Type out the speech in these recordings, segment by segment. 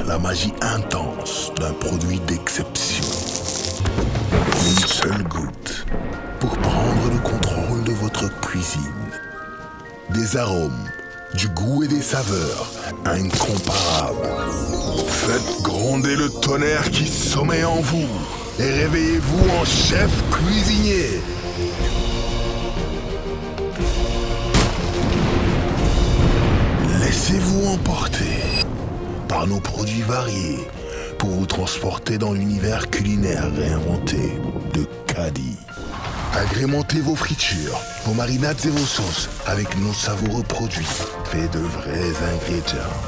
la magie intense d'un produit d'exception. Une seule goutte pour prendre le contrôle de votre cuisine. Des arômes, du goût et des saveurs incomparables. Faites gronder le tonnerre qui sommeille en vous et réveillez-vous en chef cuisinier. Laissez-vous emporter par nos produits variés pour vous transporter dans l'univers culinaire réinventé de Caddy. Agrémentez vos fritures, vos marinades et vos sauces avec nos savoureux produits faits de vrais ingrédients.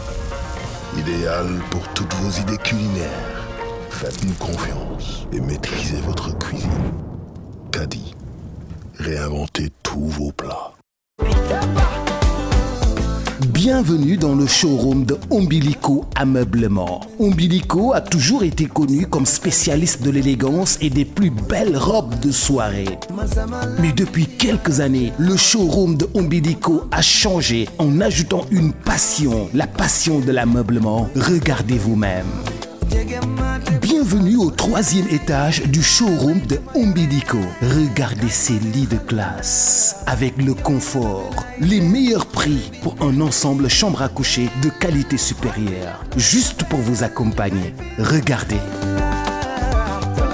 Idéal pour toutes vos idées culinaires. Faites-nous confiance et maîtrisez votre cuisine. Caddy, réinventez tous vos plats. Bienvenue dans le showroom de Ombilico Ameublement. Ombilico a toujours été connu comme spécialiste de l'élégance et des plus belles robes de soirée. Mais depuis quelques années, le showroom de Ombilico a changé en ajoutant une passion, la passion de l'ameublement. Regardez vous-même. Bienvenue au 3e étage du showroom de Ombilico. Regardez ces lits de classe avec le confort, les meilleurs prix pour un ensemble chambre à coucher de qualité supérieure, juste pour vous accompagner. Regardez.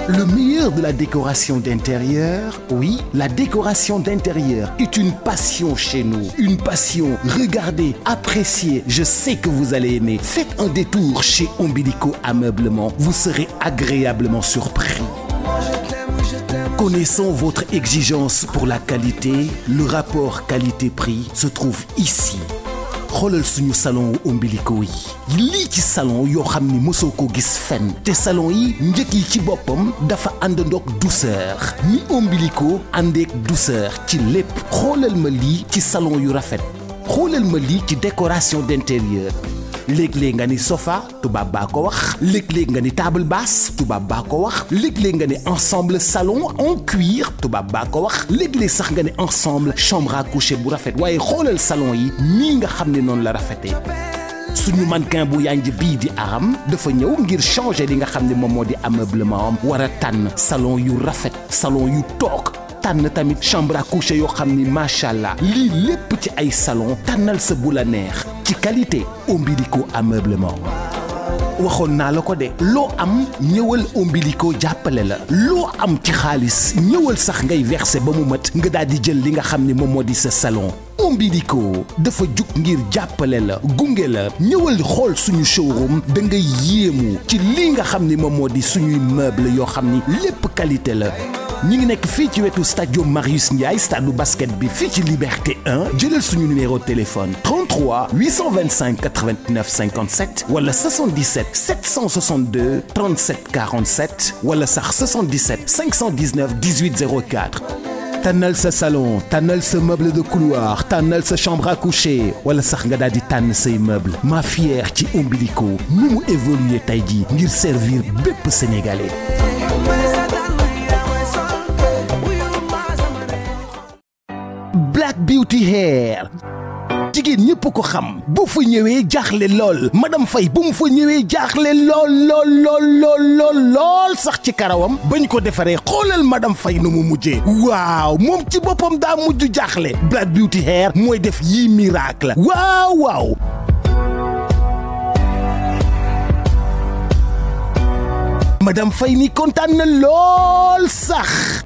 Le meilleur de la décoration d'intérieur, oui, la décoration d'intérieur est une passion chez nous. Une passion. Regardez, appréciez, je sais que vous allez aimer. Faites un détour chez Ombilico Ameublement, vous serez agréablement surpris. Connaissant votre exigence pour la qualité, le rapport qualité-prix se trouve ici. xoolal suñu salon Ombilico yi lii ci salon yoo xam ni mosoo ko gis fenn te salon yi njëkk yi ci boppam dafa àndandoog douceur ni Ombilico àndeek douceur ci lépp. xoolal ma lii ci salon yu rafet xoolal ma lii ci décoration d'intérieur. léeg-léeg nga ni sofa tubaab baa ko wax léeg-léeg nga ni table basse tubaab baa ko wax léeg-léeg nga ni ensemble salon en cuir tubaab baa ko wax léeg-léeg sax nga ni ensemble chambre à coucher bu rafet waaye xoolal salon yi nii nga xam ne noonu la rafetee. suñu mannequin bu yanj bii di Aram dafa ñëw ngir changer li nga xam ne moom moo di ameublement am war a tànn salon yu rafet salon yu toog tànn tamit chambre à coucher yoo xam ni macha allah lii lépp ci ay salon tànnal sa bu la neex ci qualité Ombilico Ameublement. waxoon naa la ko de loo am ñëwal Ombilico jàppale la loo am ci xaalis ñëwal sax ngay verser ba mu mat nga daal di jël li nga xam ni moom moo di sa salon. Ombilico dafa jug ngir jàppale la gunge la ñëwal xool suñu showroom da ngay yéemu ci li nga xam ni moom moo di suñuy meuble yoo xam ni lépp qualité la. ñi ngi nekk fii ci wetu stadium Marius Ndiaye stade basket bi fii ci Liberté 1 jëlal suñu numéro de téléphone 33 825 89 57 wala 77 762 37 47 wala sax 77 519 18 04. tànnal sa salon tànnal sa meuble de couloir tànnal sa chambre à coucher wala sax nga daal di tànn say meuble ma fière ci Ombilico nu mu évoluer tey jii ngir servir bépp sénégalais. Black Beauty Hair jigéen ñëpp ko xam bu fa ñëwee jaaxle lool madame Faye bu mu fa ñëwee jaaxle lool sax ci karawam bañ ko defaree xoolal madame Faye nu mu mujjee waaw moom ci boppam daa mujj jaaxle Black Beauty Hair mooy def yii miracle waaw madame Faye ni kontaan na lool sax.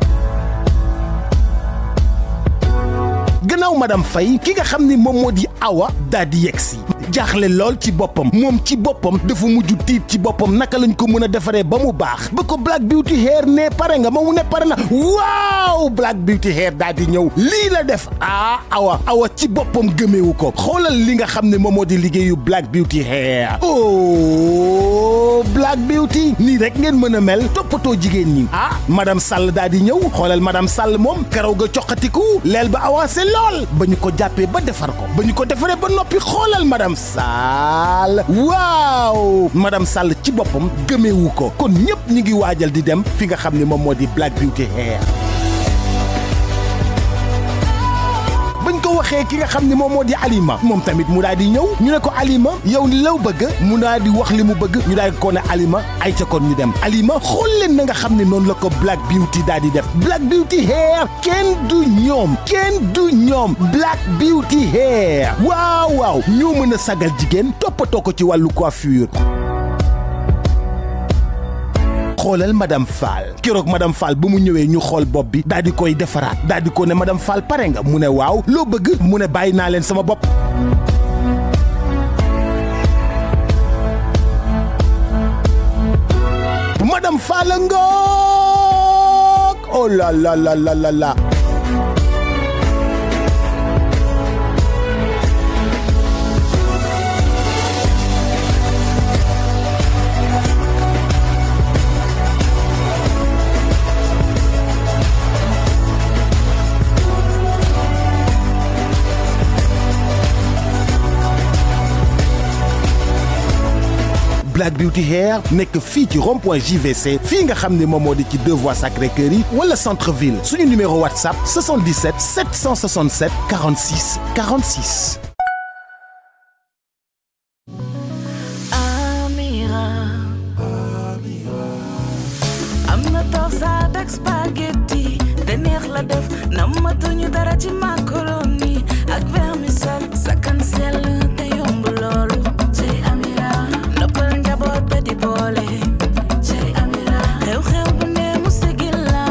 gannaaw madame Faye ki nga xam ni moom moo di Awa daa di yegsi jaaxle lool ci boppam moom ci boppam dafa mujj tiit ci boppam naka lañ ko mën a defaree ba mu baax ba ko Black Beauty Hair ne pare nga ma mu ne pare na waaw Black Beauty Hair daa di ñëw lii la def Awa ci boppam gëmeewu ko xoolal li nga xam ne moom moo di liggéeyu Black Beauty Hair Black Beauty nii rek ngeen mën a mel toppatoo jigéen ñi madame Sall daa di ñëw xoolal madame Sall moom karaw ga coqatiku leel ba avancé lool ba ñu ko jàppee ba defar ko ba ñu ko defaree ba noppi xoolal madame Sall waaw madame Sall ci boppam gëmeewu ko kon ñëpp ñu ngi waajal di dem fi nga xam ne moom moo di Black Beauty Hair bañ ko waxee ki nga xam ne moom moo di Alima moom tamit mu daal di ñëw ñu ne ko Alima yow law bëgg mu daal di wax li mu bëgg ñu daal di ko ne Alima ay ca kon ñu dem Alima xool leen na nga xam ne noonu la ko Black Beauty daal di def Black Beauty Hair kenn du ñoom Black Beauty Hair waaw ñoo mën a sagal jigéen toppatoo ko ci wàllu coiffure. xoolal madame Fall keroog madame Fall ba mu ñëwee ñu xool bopp bi daal di koy defaraat daal di ko ne madame Fall pare nga mu ne waaw loo bëgg mu ne bàyyi naa leen sama bopp. madame Fall ngoog oh la la la la la la. Black Beauty Hair nekk fii ci rond-point JVC fii nga xam ne moom moo di ci 2 voies Sacré-Cœur yi wala centre ville suñu numéro WhatsApp 77 767 46 46. am na torsade ak spaghetti te neex la def namatuñu dara ci macaroni ak vermicelle sakkan sell te yomb loolu. di boole cey Amira xew-xew bu ne mu sigil la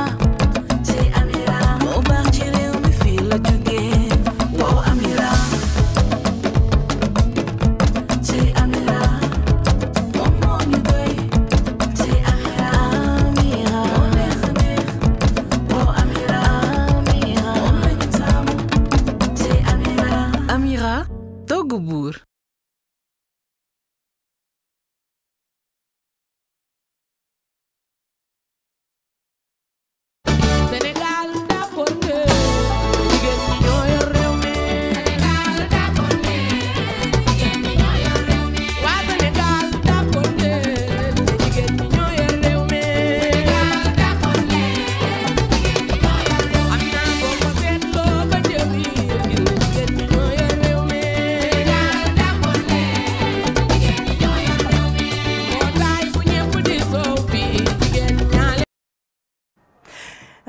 cey Amira moo baax ci réew mi fii la jógee wow Amira cey Amira moom moo ñu doy cey Amira Amira moo neex a neex wow Amira Amira moom la ñu taamu cey Amira Amira togg buur.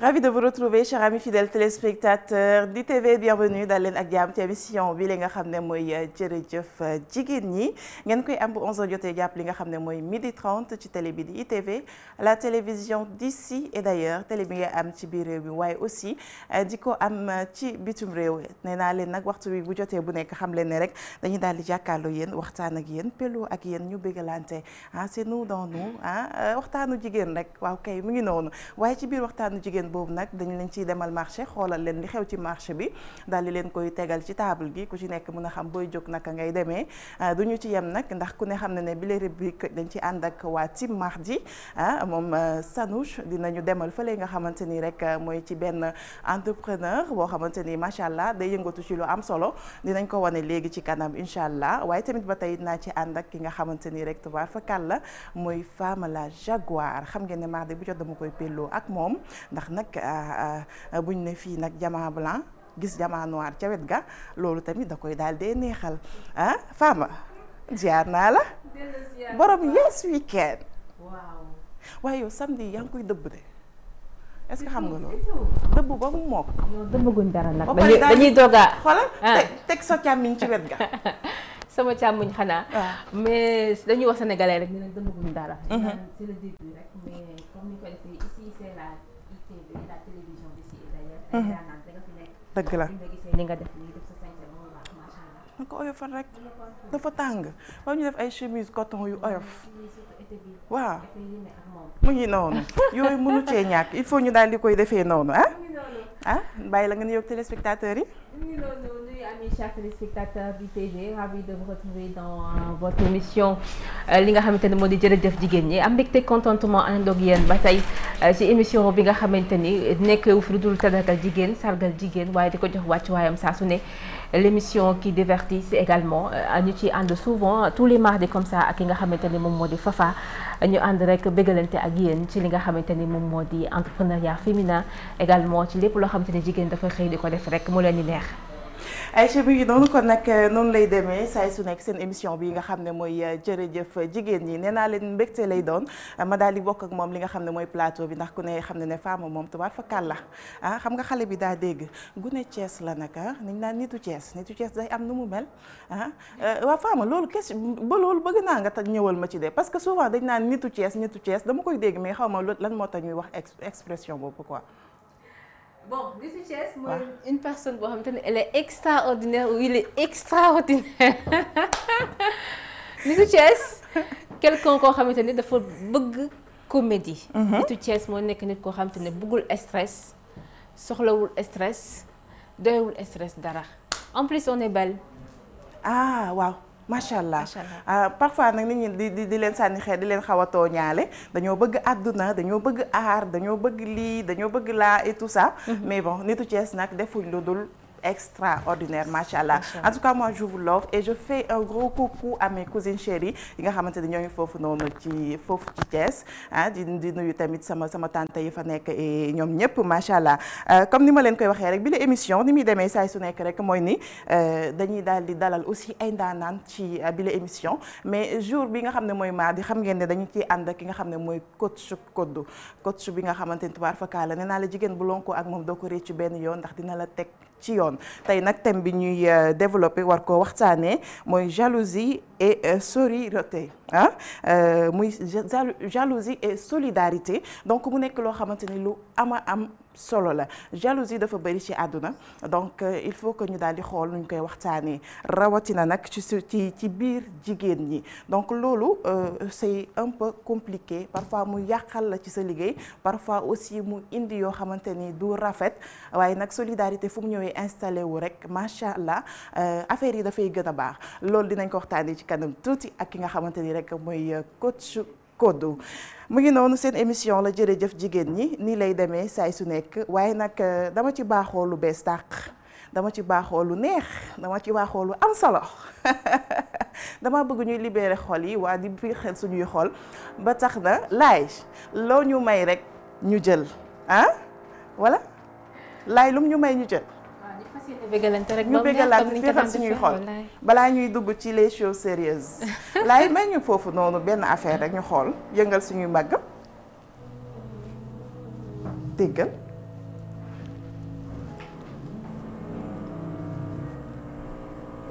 Ravi de vous retrouver chers amis fidèles téléspectateurs d'ITV bienvenue dal leen ak jàmm ci émission bi li nga xam ne mooy jërëjëf jigéen ñi ngeen koy am bu 11h jotee jàpp li nga xam ne mooy 12h30 ci télé bi di ITV la télévision d'ici et d'ailleurs télé bi nga am ci biir réew mi waaye aussi di ko am ci bitum réew nee naa leen nag waxtu wi bu jotee bu nekk xam leen ne rek dañuy daal di jàkkaarloo yéen waxtaan ak yéen peloo ak yéen ñu bégalante c'est nous dans nous waxtaanu jigéen rek waaw kay mu ngi noonu waaye ci biir waxtaanu jigéen boobu nag dañu leen ciy demal marché xoolal leen li xew ci marché bi daal di leen koy tegal ci table gi ku ci nekk mën a xam booy jóg naka ngay demee duñu ci yem nag ndax ku ne xam ne ne bi les rubrique dañ ci ànd ak waa Team Mardi moom Sanouche dinañu demal fële nga xamante ni rek mooy ci benn entrepreneur boo xamante ni macha allah day yëngatu ci lu am solo dinañ ko wane léegi ci kanam incha allah waaye tamit ba tey naa ci ànd ak ki nga xamante ni rek tubaar fa kàlla mooy Fama la Jaguar xam ngeen ne mardi bu jot dama koy pelloo ak moom ndax nag buñ ne fii nag diamant blanc gis diamant noir ca wet ga loolu tamit da koy daal dee neexal Fama ziar naa la borom yes weekend waaye yow samedi yaa ngi koy dëbb de est-ce que xam nga loolu dëbb ba mu mokk dëbbaguñ dara nag dañuy dooga xoolal teg sa càmmiñ ci wet ga sama càmmiñ xanaa mais dañuy wax sénégalais rek ñu ne dëbbaguñ dara c'est le début rek mais comme ni ko defee ici c'est la ITV la télévision d'ici et d'ailleurs daanaan da nga fi nekk dëgg la nga gisee li nga def nii def sa sañse ba mu baax macha allah na ko oyofal rek dafa tàng ba ñu def ay chemise coton yu oyof waaw mu ngi noonu yooyu mënu cee ñàkk il faut ñu daal di koy defee noonu bàyyi la nga nuyoog téléspectateurs yi. Nuyu amis chers téléspectateurs du TV, ravi de vous retrouver dans votre émission li nga xamante ne moo di jërëjëf jigéen ñi am mbégte contentement ànd ak yéen ba tey ci émission bi nga xamante ni nekk fu lu dul tàggatal jigéen sargal jigéen waaye di ko jox wàccuwaayam saa su ne l'émission qui divertit également ñu ci ànd souvent tous les mardis comme ça ak ki nga xamante ni moom moo di Fafa ñu ànd rek bégalante ak yéen ci li nga xamante ni moom moo di entrepreneuriat féminin également ci lépp loo xamante ni jigéen dafa xëy di ko def rek mu leen di neex. Aïcha bi ngi noonu kon nag noonu lay demee saay su nekk seen émission bi nga xam ne mooy jërëjëf jigéen ñi nee naa leen mbégte lay doon ma daal di bokk ak moom li nga xam ne mooy plateau bi ndax ku ne xam ne Fama moom tubaar fa kàlla xam nga xale bi daa dégg gune Thiès la nag nañ naan nitu Thiès day am nu mu mel waa Fama loolu ba loolu bëgg naa nga ñëwal ma ci de parce que souvent dañ naan nitu Thiès dama koy dégg mais xaw ma lan moo tax ñuy wax expression boobu quoi. Bon, nitu Thiès mooy une personne boo xamante ne elle est extraordinaire ou il est extraordinaire nitu Thiès quelqu'un koo xamante ne dafa bëgg comédie. nitu Thiès moo nekk nit koo xamante ne bëggul stress soxlawul stress doyewul stress dara en plus on est belle. ah waaw. macha allah parfois nag nit ñi di leen sànni xeet di leen xaw a tooñaale dañoo bëgg àdduna dañoo bëgg aar dañoo bëgg lii dañoo bëgg laa et tout ça mais bon nitu Thiès nag defuñ lu dul extraordinaire macha allah en tout cas moi je vous love et je fais un gros coucou à mes cousines chéries yi nga xamante ne ñoo ngi foofu noonu ci Thiès di nuyu tamit sama tante yi fa nekk et ñoom ñëpp macha allah comme ni ma leen koy waxee rek bi la émission ni muy demee saay su nekk rek mooy ni dañuy daal di dalal aussi ay ndaanaan ci bi la émission mais jour bi nga xam ne mooy mardi xam ngeen ne dañu ciy ànd ak ki nga xam ne mooy coach bi nga xamante ni tubaar fakkaala nee naa la jigéen bu lonko ak moom doo ko réccu benn yoon ndax dina la teg ci yoon tey nag thème bi ñuy développé war ko waxtaanee mooy jalousie et sororité muy jalousie et solidarité donc mu nekk loo xamante ni lu am solo la jalousie dafa bëri ci àdduna donc il faut que ñu daal di xool nu ñu koy waxtaanee rawatina nag ci biir jigéen ñi donc loolu c'est un peu compliqué parfois mu yàqal la ci sa liggéey parfois aussi mu indi yoo xamante ni du rafet waaye nag solidarité fu mu ñëwee installé wu rek macha allah affaire yi dafay gën a baax loolu dinañ ko waxtaanee ci kanam tuuti ak ki nga xamante ni rek mooy coach Kodou mu ngi noonu seen émission la jërëjëf jigéen ñi nii lay demee saay su nekk waaye nag dama ci baaxoo lu bees tàq dama ci baaxoo lu neex dama ci baaxoo lu am solo dama bëgg ñuy libérer xol yi waa di fi xel suñuy xol ba tax na laay loo ñu may rek ñu jël voilà laay lum ñu may ñu jël. ñu bégalante féexal suñuy xol balaa ñuy dugg ci les choses sérieuses laay may ñu foofu noonu benn affaire rek ñu xool yëngal suñuy màgg déggal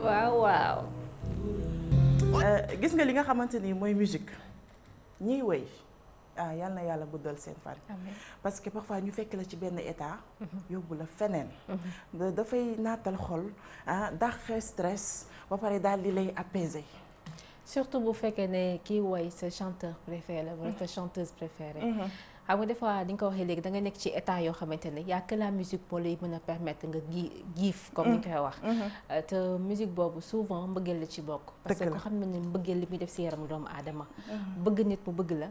waaw gis nga li nga xamante ni mooy musique ñiy woy yal na yàlla guddal seen fan parce que parfois ñu fekk la ci benn état yóbbu la feneen dafay naatal xol dàq stress ba pare daal di lay apaiser surtout bu fekkee ne kii woy sa chanteur préféré wala sa chanteuse préférée xam nga des fois di nga ko waxee léegi da nga nekk ci état yoo xamante ne y a que la musique moo lay mën a permettre nga giif comme ni koy wax te musique boobu souvent mbëggeel la ci bokk parce que ko xam ne mbëggeel li muy def si yaramu doomu aadama bëgg nit mu bëgg la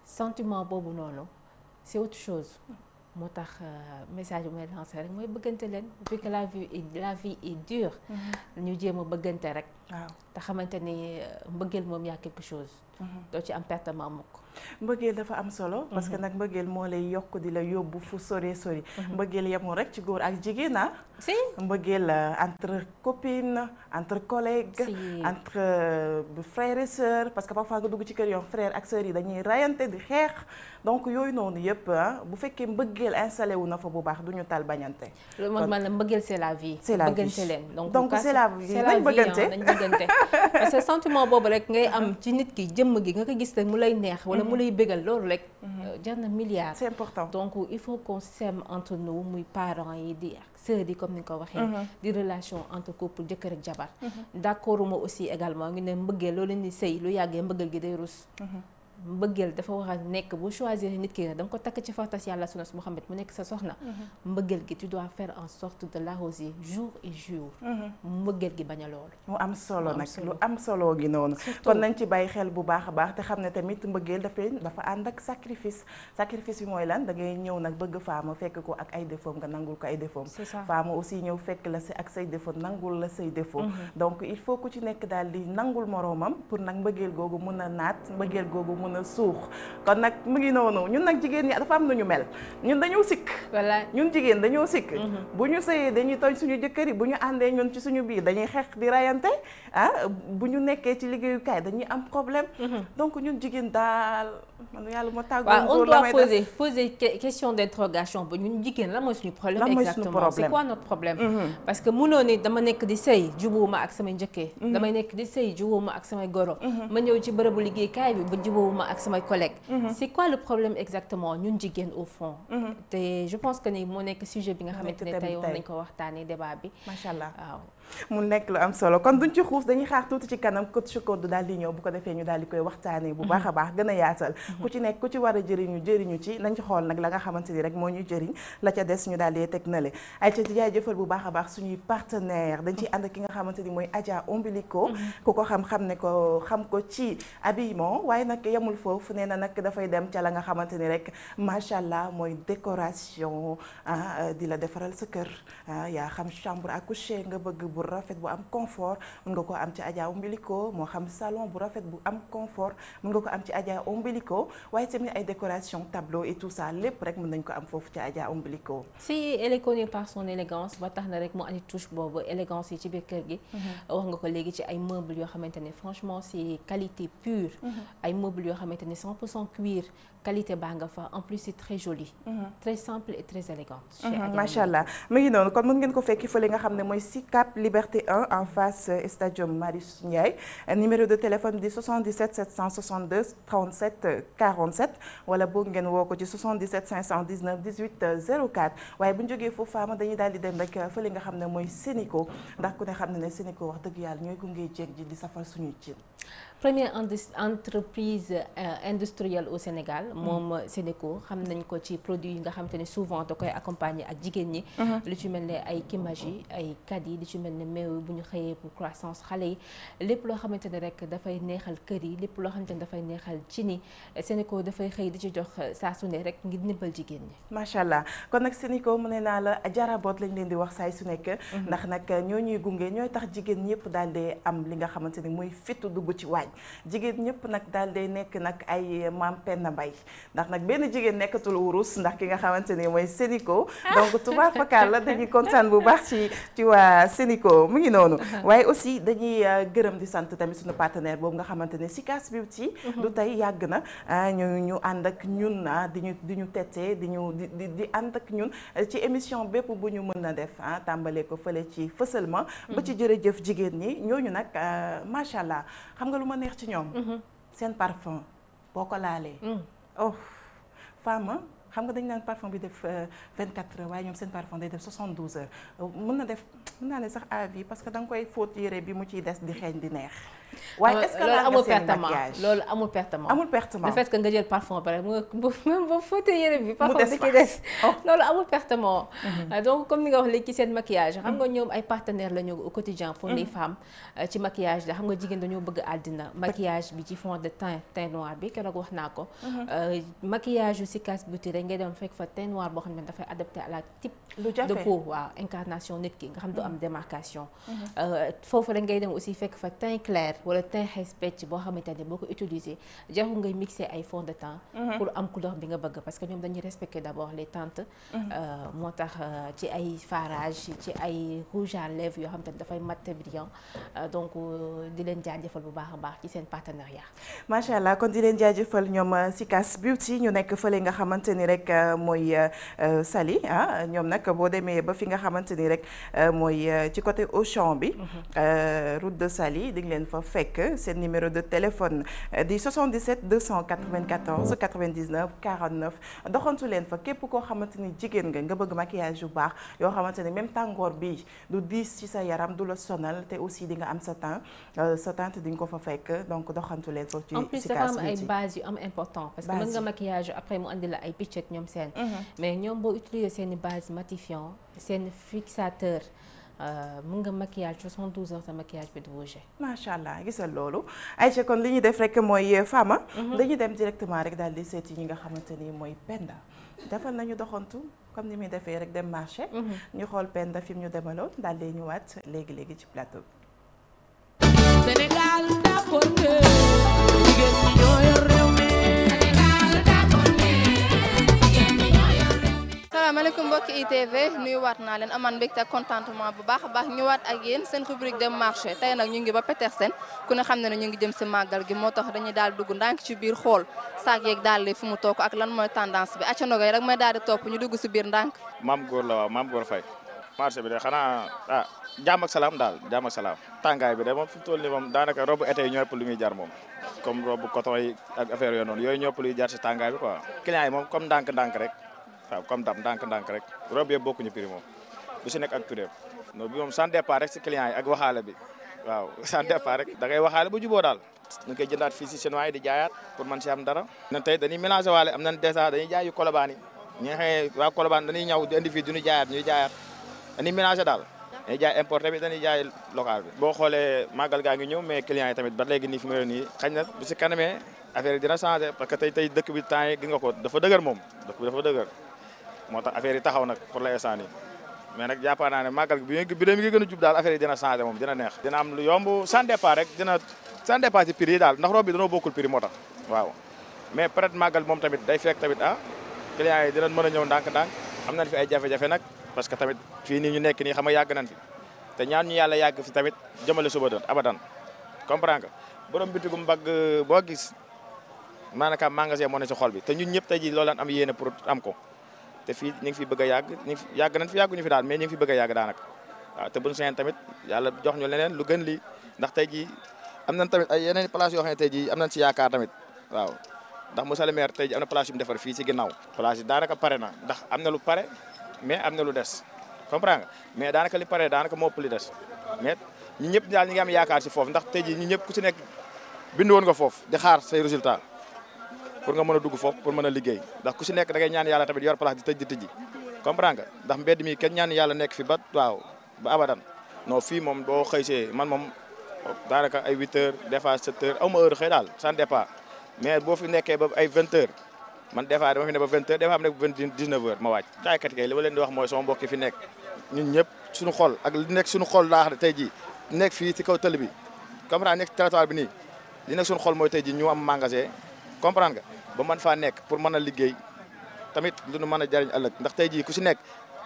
sentiment boobu noonu c'est autre chose moo tax message bu may lancé rek mooy bëggante leen vu que la vie est dure ñu jéem a bëggante rek te xamante ni mbëggeel moom yaa quelque chose doo ci am pertement mukk mbëggeel dafa am solo parce que nag mbëggeel moo lay yokk di la yóbbu fu sori mbëggeel yemul rek ci góor ak jigéen si mbëggeel entre copines entre collègues entre frères et sœurs parce que parfois nga dugg ci kër yoon frères ak sœurs yi dañuy rayante di xeex donc yooyu noonu yëpp bu fekkee mbëggeel installé wu na fa bu baax du ñu tal bañante loolu man la mbëggeel c'est la vie c'est la vie bëggante leen donc c'est la vie nañ bëggante parce que sentiment boobu rek ngay am ci nit ki jëmm gi nga ko gis rek mu lay neex wala mu lay bégal loolu rek jar na milliard c'est important donc il faut qu'on s'aime entre nous muy parents yi di sœurs yi comme ni nga ko waxee di relation entre couple jëkkër ak jabar d'accord ma aussi également ngi ne mbëggeel loolu ni sëy lu yàggee mbëggeel gi day rus mbëggeel dafa war a nekk bu choisir nit ki ne da nga ko takk ci fartas yàlla sunnas Muhammad mu nekk sa soxna mbëggeel gi tu dois faire en sorte de l'arroser jour et jour mbëggeel gi bañ a loolu mu am solo nag lu am solo gi noonu kon nañ ci bàyyi xel bu baax a baax te xam ne tamit mbëggeel dafa ànd ak sacrifice bi mooy lan da ngay ñëw nag bëgg Fama fekk ko ak ay défaut nga nangul ko ay défaut Fama aussi ñëw fekk la si ak say défaut nangul la say défaut donc il faut ku ci nekk daal di nangul moroomam pour nag mbëggeel googu mun a naat mbëggeel googu mun mën a suux kon nag mu ngi noonu ñun nag jigéen ñi dafa am nañu mel ñun dañoo sikk voilà ñun jigéen dañoo sikk bu ñu sëyee dañuy tooñ suñu jëkkër yi bu ñu àndee ñun ci suñu biir dañuy xeex di rayante bu ñu nekkee ci liggéeyukaay dañuy am problème donc ñun jigéen daal man yàlla ma tàggoon on doit poser question d'interrogation ba ñun jigéen la mooy suñu problème exactement c'est quoi notre problème parce que mënoo ni dama nekk di sëy jubóowuma ak samay njëkkee damay nekk di sëy jubóowuma ak samay goro ma ñëw ci bërëbu liggéeykaay bi ba jubóowuma ak samay collègues c'est quoi le problème exactement ñun jigéen au fond te je pense que ni moo nekk sujet bi nga xamante ne tey wax nañ ko waxtaanee débat bi macha allah waaw mu nekk lu am solo kon duñ ci xuus dañuy xaar tuuti ci kanam coach Codou daal di ñëw bu ko defee ñu daal di koy waxtaanee bu baax a baax gën a yaatal ku ci nekk ku ci war a jëriñu ci nañ ci xool nag la nga xamante ni rek moo ñuy jëriñ la ca des ñu daal di teg nale ay ca ci jaajëfal bu baax a baax suñuy partenaire dañ ciy ànd ak ki nga xamante ni mooy Adja Ombilico ku ko xam ko ci habillement waaye nag yemul foofu nee na nag dafay dem ca la nga xamante ni rek macha allah mooy décoration di la defaral sa kër yaa xam chambre à coucher nga bëgg bu rafet bu am confort mën nga ko am ci Adja Ombilico moo xam salon bu rafet bu am confort mën nga ko am ci Adja Ombilico waaye tamit ay décoration tableau et tout ça lépp rek mën nañ ko am foofu ci Adja Ombilico. si elle est connue par son élégance ba tax na rek mu andi touche boobu élégance yi ci biir kër gi wax nga ko léegi ci ay meubles yoo xamante ne franchement c'est qualité pure ay meubles yoo xamante ne 100% cuir qualité baa nga fa en plus c'est très joli très simple et très élégante macha allah mu ngi noonu kon mën ngeen ko fekki fële nga xam ne mooy Sicap Liberté 1 en face stadium Marius Ndiaye numéro de téléphone di 77 762 37 47 wala boog ngeen woo ko ci 77 519 18 04 waaye bu ñu jógee foofu faama dañuy daal di dem rek fële nga xam ne mooy Sénico ndax ku ne xam ne Sénico wax dëgg yàlla ñooy gunge jeeg ji di safal suñuy cin. première entreprise industrielle au Sénégal moom Sénico xam nañ ko ci produit yi nga xamante ne souvent da koy accompagner ak jigéen ñi lu ci mel ne ay kimaji ay kadi li ci mel ne meew bu ñu xëyee pour croissance xale yi lépp loo xamante ne rek dafay neexal kër yi lépp loo xamante ne dafay neexal ci ni Sénico dafay xëy di ci jox saa su ne rek ngir nibbal jigéen ñi macha allah kon nag Sénico mu ne naa la jaraboot lañ leen di wax saay su nekk ndax nag ñoo ñuy gunge ñooy tax jigéen ñëpp daal di am li nga xamante ni mooy fitu dugg ci waañ jigéen ñëpp nag daal day nekk nag ay maam Penda Mbay ndax nag benn jigéen nekkatul wurus ndax ki nga xamante ni mooy Sénico donc tubaab fakal la dañuy kontaan bu baax ci waa Sénico mu ngi noonu waaye aussi dañuy gërëm di sant tamit suñu partenaire boobu nga xamante ne Sicas Beauty du tey yàgg na ñu ànd ak ñun di ñu tettee di ànd ak ñun ci émission bépp bu ñu mën a def tàmbalee ko fële ci fësal ma ba ci jërëjëf jigéen ñi ñooñu nag macha allah xam nga lu ma neex ci ñoom seen parfum boo ko laalee oh femme xam nga dañu naan parfum bi def 24 heures waaye ñoom seen parfum day def 72 heures mën naa ne sax à vie parce que da nga koy fóot yére bi mu ciy des di xeeñ di neex waaye est-ce que laal nga seen maquillage loolu amul pertement amul pertement le fait que nga jël parfum pare même ba fóotee yére bi parfum bi ci des loolu amul pertement donc comme ni nga wax léegi ci seen maquillage xam nga ñoom ay partenaires lañu au quotidien pour les femmes ci maquillage da xam nga jigéen dañoo bëgg àddina maquillage bi ci fond de teint noir bi keroog wax naa ko maquillage yu Sicas Beauty rek ngay dem fekk fa teint noir boo xam ne dafay adapté à la type de peau waaw incarnation nit ki nga xam du am démarcation foofu rek ngay dem aussi fekk fa teint clair wala teint xees pecc boo xamante ne boo ko utiliser jarul ngay mixer ay fond de teint pour am couleur bi nga bëgg parce que ñoom dañuy respecter d'abord les teintes moo tax ci ay farage ci ay rouge à lèvres yoo xamante ne dafay mat brillant donc di leen jaajëfal bu baax a baax ci seen partenariat macha allah kon di leen jaajëfal ñoom Sicas Beauty ñu nekk fële nga xamante ni rek mooy Saly ñoom nag boo demee ba fi nga xamante ni rek mooy ci côté Auchan bi route de Saly di leen fa fekk seen numéro de téléphone di 77 294 99 49 doxantu leen fa képp koo xamante ni jigéen nga bëgg maquillage yu baax yoo xamante ni même tàngoor bi du diis ci sa yaram du la sonal te aussi di nga am sa teint di nga ko fa fekk donc doxantu leen foofu ci en plus dafa am ay base yu am important parce que mën nga maquillage après mu andi la ay picc ak ñoom seen mais ñoom boo utiliser seen base matifiant seen fixateur mën nga maquillage 72 heures sa maquillage bi du bouger. macha allah gisal loolu Aïcha kon li ñuy def rek mooy Fama dañuy dem directement rek daal di seeti ñi nga xamante ni mooy Penda defal nañu doxantu comme ni muy defee rek dem marché ñu xool Penda fi mu ñu demaloon daal di ñëwaat léegi ci plateau Sénégal d'accord que jigéen ñi ñoo yor réew mi mbokki ITV nuyuwaat naa leen amaan mbégte ak contentement bu baax a baax ñëwaat ak yéen seen rubrique dem marché tey nag ñu ngi ba Petersen ku ne xam ne ñu ngi jëm si màggal gi moo tax dañuy daal dugg ndànk ci biir xool saak yeeg daal fu mu toog ak lan mooy tendance bi acca nogay rek may daal di topp ñu dugg si biir ndànk. maam góor la waaw maam góor fay marché bi de xanaa jàmm ak salaam daal jàmm ak salaam tàngaay bi de moom fi mu toll nii moom daanaka robu été yi ñoo ëpp lu muy jar moom comme robu coton yi ak affaire yooyu noonu yooyu ñoo ëpp luy jar si tàngaay bi quoi client yi moom comme ndànk-ndànk rek waaw comme dam ndànk-ndànk rek robe yëpp bokkuñu prix moom bu si nekk ak prix non bi moom sans départ rek si client yi ak waxaale bi waaw sans départ rek da ngay waxaale bu juboo daal ñu koy jëndaat fii si chinois yi di jaayaat pour man si am dara na tey dañuy mélangé waale am nañ dèjà dañuy jaay yu Colobane yi ñi nga xam ne waa Colobane dañuy ñëw di indi fii duñu jaayaat ñuy jaayaat dañuy mélangé daal dañuy jaay importé bi dañuy jaay local bi boo xoolee màggal gaa ngi ñëw mais clients yi tamit ba léegi nii fi mu ne nii xañ na bu si kanamee affaire yi dina changé parce que tey dëkk bi temps yi gi nga ko dafa dëgër moom dëkk bi dafa dëgër moo tax affaire yi taxaw nag pour l'instant nii mais nag jàpp naa ne màggal bi mi ngi gën a jub daal affaire yi dina changé moom dina neex dina am lu yomb sans départ rek dina sans départ ci prix yi daal ndax robe bi danoo bokkul prix moo tax waaw mais peut-être màggal moom tamit day fekk tamit clients yi dinañ mën a ñëw ndànk-ndànk am nañ fi ay jafe-jafe nag parce que tamit fii nii ñu nekk nii xam nga yàgg nañ fi te ñaan ñu yàlla yàgg fi tamit jëmale suba doon abadan comprendre nga borom bitigu mbagg boo gis maanaam magasin moo ne ci xol bi te ñun ñëpp tey ji loolu lan am yéene pour am ko te fii ñu ngi fi bëgg a yàgg yàgg nañ fi yàgguñu fi daal mais ñu ngi fi bëgg a yàgg daanaka waaw te buñu seen tamit yàlla jox ñu leneen lu gën lii ndax tey ji am nañ tamit ay yeneen place yoo xam ne tey ji am nañ ci yaakaar tamit waaw ndax monsieur le maire tey ji am na place yu mu defar fii ci ginnaaw place yi daanaka pare na ndax am na lu pare mais am na lu des comprends nga mais daanaka li pare daanaka moo ëpp li des mais ñi ñëpp daal ñi ngi am yaakaar ci foofu ndax tey ji ñi ñëpp ku ci nekk bindu woon nga foofu di xaar say résultat pour nga mën a dugg foofu pour mën a liggéey ndax ku ci nekk da ngay ñaan yàlla tamit yor place di tëj di tëjji comprends nga ndax mbedd mi kenn ñaan yàlla nekk fi ba waaw ba abadan non fii moom boo xëysee man moom daanaka ay 8 heures des fois 7 heures aw ma heure xëy daal sans départ mais boo fi nekkee ba ay 20 heures man des fois dama fi ne ba 20 heures des fois am nekk ba 19 heures ma wàcc jaaykat kay li ma leen di wax mooy sama mbokk fi nekk ñun ñëpp suñu xol ak li nekk suñu xol laax tey ji nekk fii ci kaw tëli bi comprendre nekk territoire bi nii li nekk suñu xol mooy tey ji ñu am magasin comprendre nga ba man faa nekk pour mën a liggéey tamit lu nu mën a jariñ ëllëg ndax tey jii ku si nekk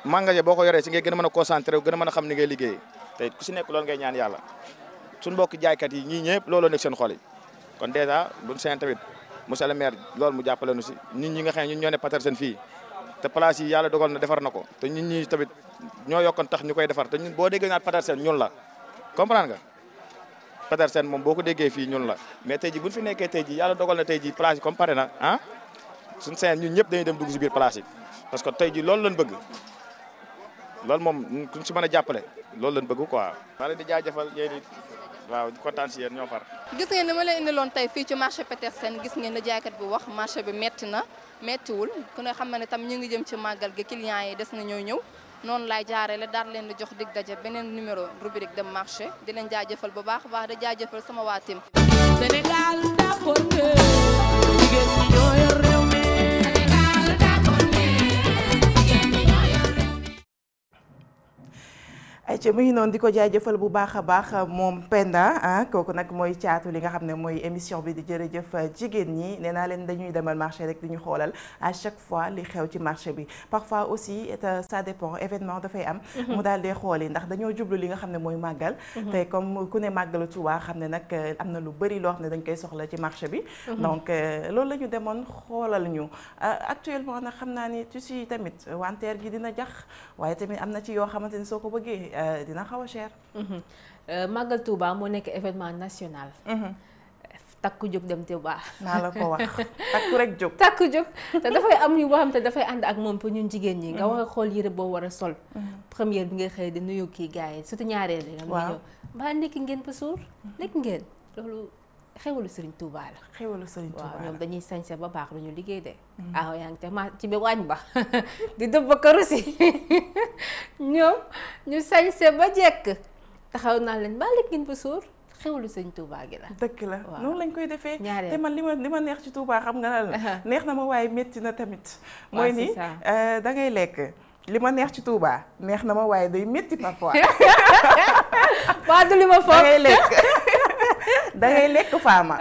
magasin boo ko yoree si ngay gën a mën a concentré gën a mën a xam ni ngay liggéey tey ku si nekk loolu ngay ñaan yàlla suñu mbokk jaaykat yi ñii ñëpp looloo nekk seen xol yi kon dèjà buñ seen tamit monsieur le maire loolu mu jàppale nu si ñun ñi nga xam ne ñun ñoo ne Petersen fii te place yi yàlla dogal na defar na ko te ñun ñi tamit ñoo yokkoon tax ñu koy defar te ñun boo déggee naat Petersen ñun la comprendre nga Petersen moom boo ko déggee fii ñun la mais tey ji buñ fi nekkee tey ji yàlla dogal na tey ji place yi comme pare na suñu seen ñun ñëpp dañuy dem dugg si biir place yi parce que tey ji loolu lañ bëgg loolu moom kuñ si mën a jàppale loolu lañ bëgg quoi maa leen di jaajëfal yéen it waaw kontaan si yéen ñoo far gis ngeen ni ma leen indiloon tey fii ci marché Petersen gis ngeen ne jaaykat bi wax marché bi metti na mettiwul ku ne xam ne tam ñu ngi jëm ci màggal gi clients yi des na ñoo ñëw noonu laay jaaree daal leen di jox dig daje beneen numéro rubrique dem marché di leen jaajëfal bu baax a baax di jaajëfal sama waa tim Sénégal d'accord que jigéen ñi ñoo yor réew mi Sénégal d'accord que jigéen ñi ñoo yor réew mi ay ci mu ngi noonu di ko jaajëfal bu baax a baax moom Penda kooku nag mooy caatu li nga xam ne mooy émission bi di jërëjëf jigéen ñi nee naa leen dañuy demal marché rek di ñu xoolal à chaque fois li xew ci marché bi parfois aussi ça dépend événement dafay am mu daal di xooli ndax dañoo jublu li nga xam ne mooy màggal te comme ku ne màggalu Tuubaa xam ne nag am na lu bëri loo xam ne dañ koy soxla ci marché bi donc loolu la ñu demoon xoolal ñu actuellement nag xam naa ni tissu yi tamit wanteer gi dina jax waaye tamit am na ci yoo xamante ni soo ko bëggee dina xaw a cher. Màggal Touba moo nekk événement national. takku jóg dem Touba. naa la ko wax takku rek jóg. takku jóg te dafay am yu boo xam te dafay ànd ak moom pour ñun jigéen ñi. nga war a xool yëre boo war a sol. première bi nga xëy di nuyu kii gars yi surtout ñaareel yi. waaw ñëw mbaa nekk ngeen ba suur. nekk ngeen loolu xewalu Serigne Touba la. xewalu Serigne Touba waaw ñoom dañuy sañse ba baax lu ñu liggéey de. yaa ngi te ma ci bi waañ ba di dëbb këru si ñoom ñu sañse ba jekk taxaw naa leen mbaa lekk ngeen ba suur xewalu Serigne Touba gi la. dëgg la noonu lañ koy defee. ñaareel te man li ma neex ci Touba xam nga la neex na ma waaye métti na tamit. mooy ni da ngay lekk. li ma neex ci Touba neex na ma waaye day métti parfois. waa du li ma foog da ngay lekk faama.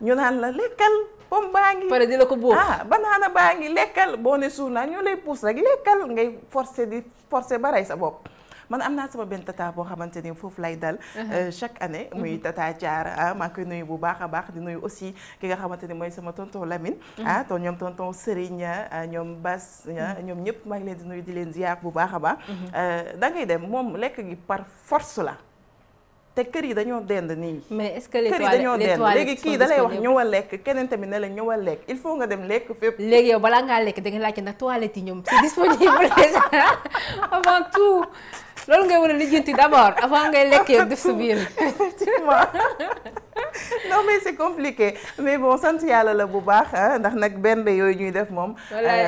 ñu naan la lekkal pomme baa ngi pare di la ko bóof. banaana baa ngi lekkal boo ne suur naa ñu lay pousse rek lekkal ngay forcer ba rey sa bopp. man am naa sama benn tata boo xamante ni foofu lay dal chaque année muy tata Diar maa ngi koy nuyu bu baax a baax di nuyu aussi ki nga xamante ni mooy sama tonton Lamine ñoom tonton Serigne ñoom Bas ñoom ñëpp maa ngi leen di nuyu di leen ziar bu baax a baax da ngay dem moom lekk gi par force la te kër yi dañoo dend nii mais est-ce que les kër yi dañoo dend toilettes léegi kii da lay wax ñëwal lekk keneen tamit ne la ñëwal lekk il faut nga dem lekk fépp léegi yow balaa ngaa lekk da nga laajte ndax toilettes yi ñoom c'est disponible avant tout loolu ngay war a lijjanti d'abord avant ngay lekk yow def sa biir. effectivement non mais c'est compliqué mais bon sant yàlla la bu baax ndax nag benn yooyu ñuy def moom.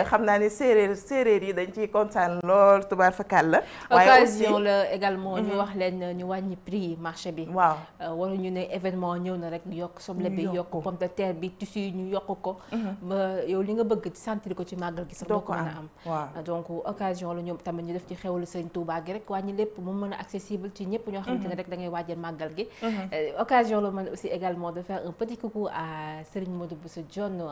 xam naa ni séeréer yi dañ ciy kontaan lool tubaar fakal la. waaye occasion la également ñu wax leen ñu wàññi prix marché bi. waaw waruñu ne événement ñëw na rek yokk soble bi yokk pomme de terre bi tissu yi ñu yokk ko. ba yow li nga bëgg sentir ko ci màggal gi sax doo ko mën a am. waaw donc occasion la ñoom tamit ñu def ci xewlu Sëñ Touba gi rek wàññi lépp mu mën a accessible ci ñëpp ñoo xamante ne rek da ngay waajal màggal gi. occasion la man aussi également de faire un petit coucou à Serigne Modou Bousso Dione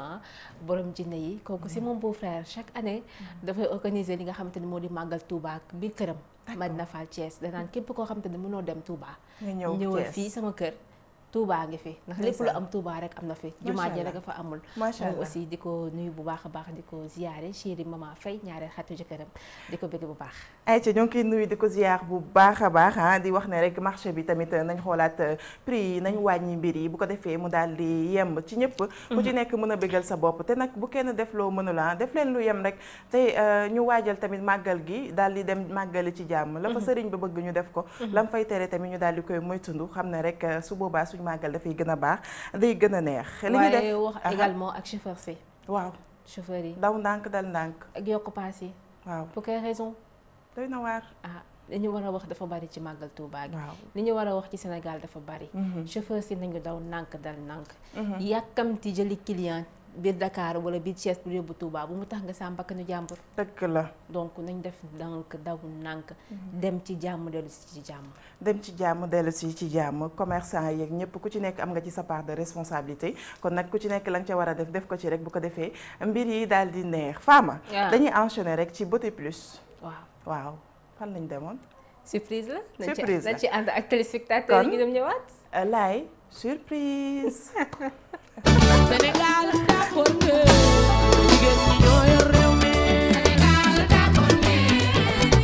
borom jinne yi kooku c'est mon beau-frère chaque année dafay organiser li nga xamante ne moo di màggal Touba ak biir këram Madina Fall Thiès danaan képp koo xamante ne mënoo dem Touba ñëwal fii sama kër Touba ngi fi ndax lépp lu am Touba rek am na fi jumaa ji rek a fa amul moom aussi di ko nuyu bu baax a baax di ko ziyaare chéri maman Faye ñaareel xatu jëkkëram di ko bëgg bu baax ayca ñoo ngi koy nuyu di ko ziyaar bu baax a baax di wax ne rek marché bi tamit nañ xoolaat prix yi nañ wàññi mbir yi bu ko defee mu daal di yemb ci ñëpp ku ci nekk mën a bëggal sa bopp te nag bu kenn def loo mënula def leen lu yem rek te ñu waajal tamit màggal gi daal di dem màggali ci jàmm la fa sëriñ ba bëgg ñu def ko lam fay tere tamit ñu daal di koy moytundu xam ne rek su boobaa màggal dafay gën a baax day gën a neex li ñu def wax également ak chauffeur si waaw chauffeur yi daw ndànk dal ndànk ak yokk paas yi waaw pour quelle raison doy na waar li ñu war a wax dafa bari ci màggal Touba gi li ñu war a wax ci Sénégal dafa bari chauffeur si nañu daw ndànk dal ndànk yàkkamti jëli client biir Dakar wala biir Thiès bu yóbbu Touba bu mu tax nga saa mbakkanu jàmbur dëgg la donc nañ def ndànk daw ndànk dem ci jàmm dellu si ci jàmm dem ci jàmm dellu si ci jàmm commerçant yeeg ñëpp ku ci nekk am nga ci sa part de responsabilité kon nag ku ci nekk la nga ca war a def ko ci rek bu ko defee mbir yi daal di neex Fama dañuy enchaîner rek ci beauté plus waaw fan lañ demoon surprise la surprise dañ ci ànd ak téléspectateurs yi ñu dem ñëwaat laay surprise Sénégal d'accord ne jigéen ñi ñoo yor réew mi Sénégal d'accord ne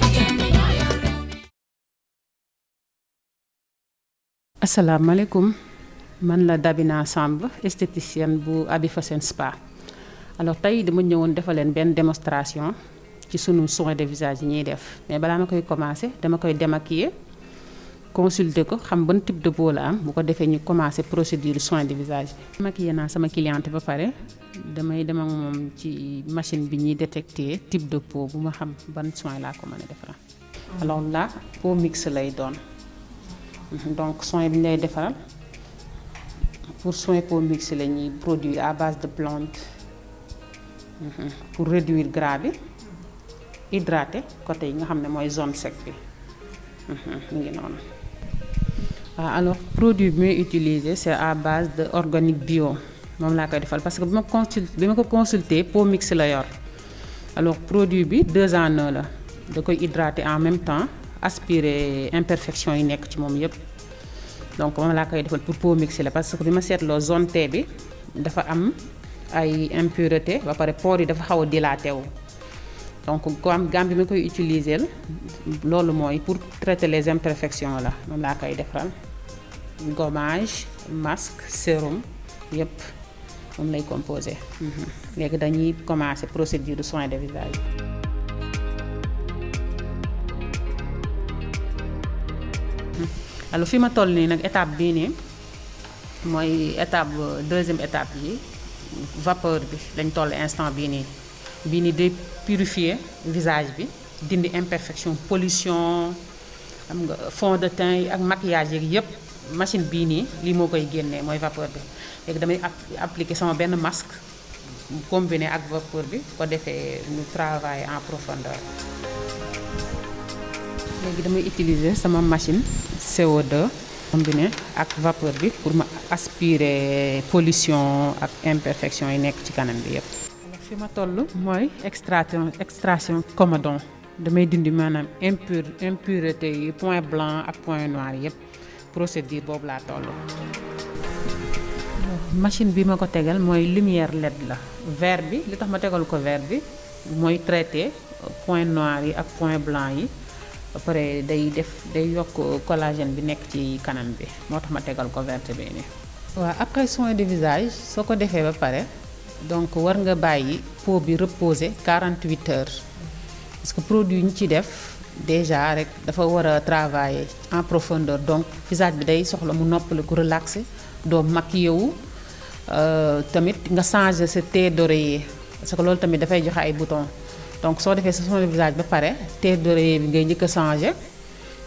jigéen ñi ñoo yor réew mi. asalaamaaleykum man la Dabina Samb esthéticienne bu Abi Fassène Spa alors tey dama ñëwoon defal leen benn démonstration ci sunu soin de visage yi ñuy def mais balaa ma koy commencer dama koy démaquiller consulter ko xam ban type de peau la am bu ko defee ñu commencer procédure soin de visage bi. maquillé naa sama cliente ba pare damay dem ak moom ci machine bi ñuy détecter type de peau bu ma xam ban soin laa ko mën a defaral. alors là peau mixte lay doon donc soin bi ñu lay defaral pour soin peau mixte la ñuy produit à base de plantes pour réduire gras bi hydrater côté yi nga xam ne mooy zone sec bi mu ngi noonu. alors produit bi may utiliser c'est à base de organique bio moom laa koy defal parce que bi ma ko consulter peau mixte la yor alors produit bi 2 en 1 la da koy hydrater en même temps aspirer imperfection yi nekk ci moom yépp donc moom laa koy defal pour peau mixte la parce que bi ma seetloo zone T bi dafa am ay impureté ba pare pores yi dafa xaw a dilaté wu donc gamme bi ma koy utiliser loolu mooy pour traiter les imperfections la moom laa koy defaral gommage masque sérum yépp moom lay composé. léegi dañuy commencer procédure de soin de visage. alors fi ma toll nii nag étape bii nii mooy étape deuxième étape yi vapeur bi lañ toll instant bii nii day purifier visage bi dindi imperfection pollution xam nga fond de teint yi ak maquillage yeeg yépp machine bii nii lii moo koy génnee mooy vapeur bi léegi damay appliquer sama benn masque combiné ak vapeur bi ko defee ñu travailler en profondeur. léegi damay utiliser sama machine CO2 combiné ak vapeur bi pour ma aspirer pollution ak imperfection yi nekk ci kanam bi yëpp. fi ma toll mooy extraction comédon damay dindi maanaam impureté yi point blanc ak point noir yëpp procédure boobu laa toll. machine bi ma ko tegal mooy lumière LED la vert bi li tax ma tegal ko vert bi mooy traité point noir yi ak point blanc yi après day yokk collagène bi nekk ci kanam bi moo tax ma tegal ko vert bi nii. waaw après soin de visage soo ko defee ba pare donc war nga bàyyi peau bi reposer 48 heures parce que produit yi ñu ci def déjà rek dafa war a travailler en profondeur donc visage bi day soxla mu noppaliku relaxé doo maquillé wu tamit nga changer sa teint d'oreiller parce que loolu tamit dafay joxe ay boutons donc soo defee sa soin de visage ba pare teint d'oreiller bi ngay njëkk a changer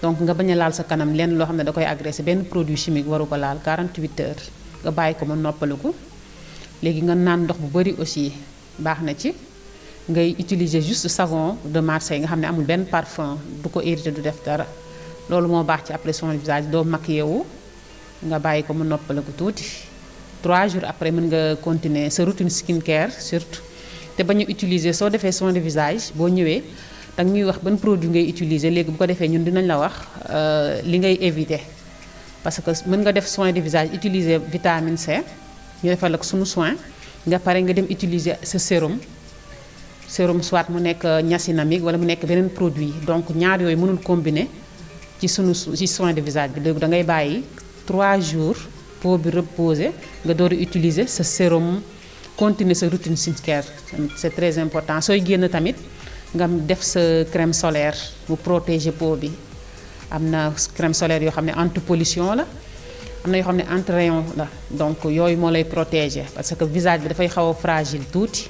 donc nga bañ a laal sa kanam lenn loo xam ne da koy agressé benn produit chimique waru ko laal 48 heures nga bàyyi ko mu noppaliku léegi nga naan ndox bu bari aussi baax na ci ngay utiliser juste savon de Marseille nga xam ne amul benn parfum du ko irrité du def dara loolu moo baax ci après soin de visage doo maquillé wu nga bàyyi ko mu noppaliku tuuti 3 jours après mën nga continuer sa routine skincare surtout te bañ a utiliser soo defee soin de visage boo ñëwee danga ñuy wax ban produit ngay utiliser léegi bu ko defee ñun dinañ la wax li ngay éviter parce que mën nga def soin de visage utiliser vitamine C ñu defal ak sunu soin nga pare nga dem utiliser sa sérum soit mu nekk niacinamide wala mu nekk beneen produit donc ñaar yooyu mënul combiner ci soin de visage bi léegi da ngay bàyyi 3 jours peau bi reposer nga door a utiliser sa sérum continuer sa routine skincare c'est très important sooy génn tamit nga def sa crème solaire mu protéger peau bi am na crème solaire yoo xam ne anti pollution la am na yoo xam ne anti rayon la donc yooyu moo lay protéger parce que visage bi dafay xaw a fragile tuuti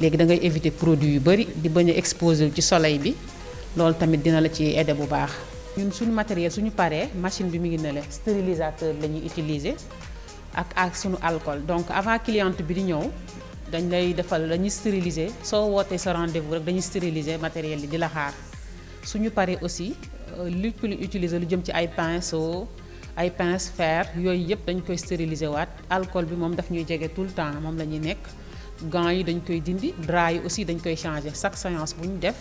léegi da ngay éviter produit yu bari di bañ a exposer ci soleil bi loolu tamit dina la ci aider bu baax. ñun suñu matériel suñu paree machine bi mi ngi ne la stérilisateur la ñuy utiliser ak suñu alcool donc avant cliente bi di ñëw dañ lay defal la ñuy stériliser soo wootee sa rendez-vous rek dañuy stériliser matériel yi di la xaar suñu paree aussi lépp lu utiliser lu jëm ci ay pinceau ay pince fer yooyu yëpp dañ koy stériliser waat alcool bi moom daf ñuy jege tout le temps moom la ñuy nekk gants yi dañ koy dindi drap yi aussi dañ koy changer chaque séance bu ñu def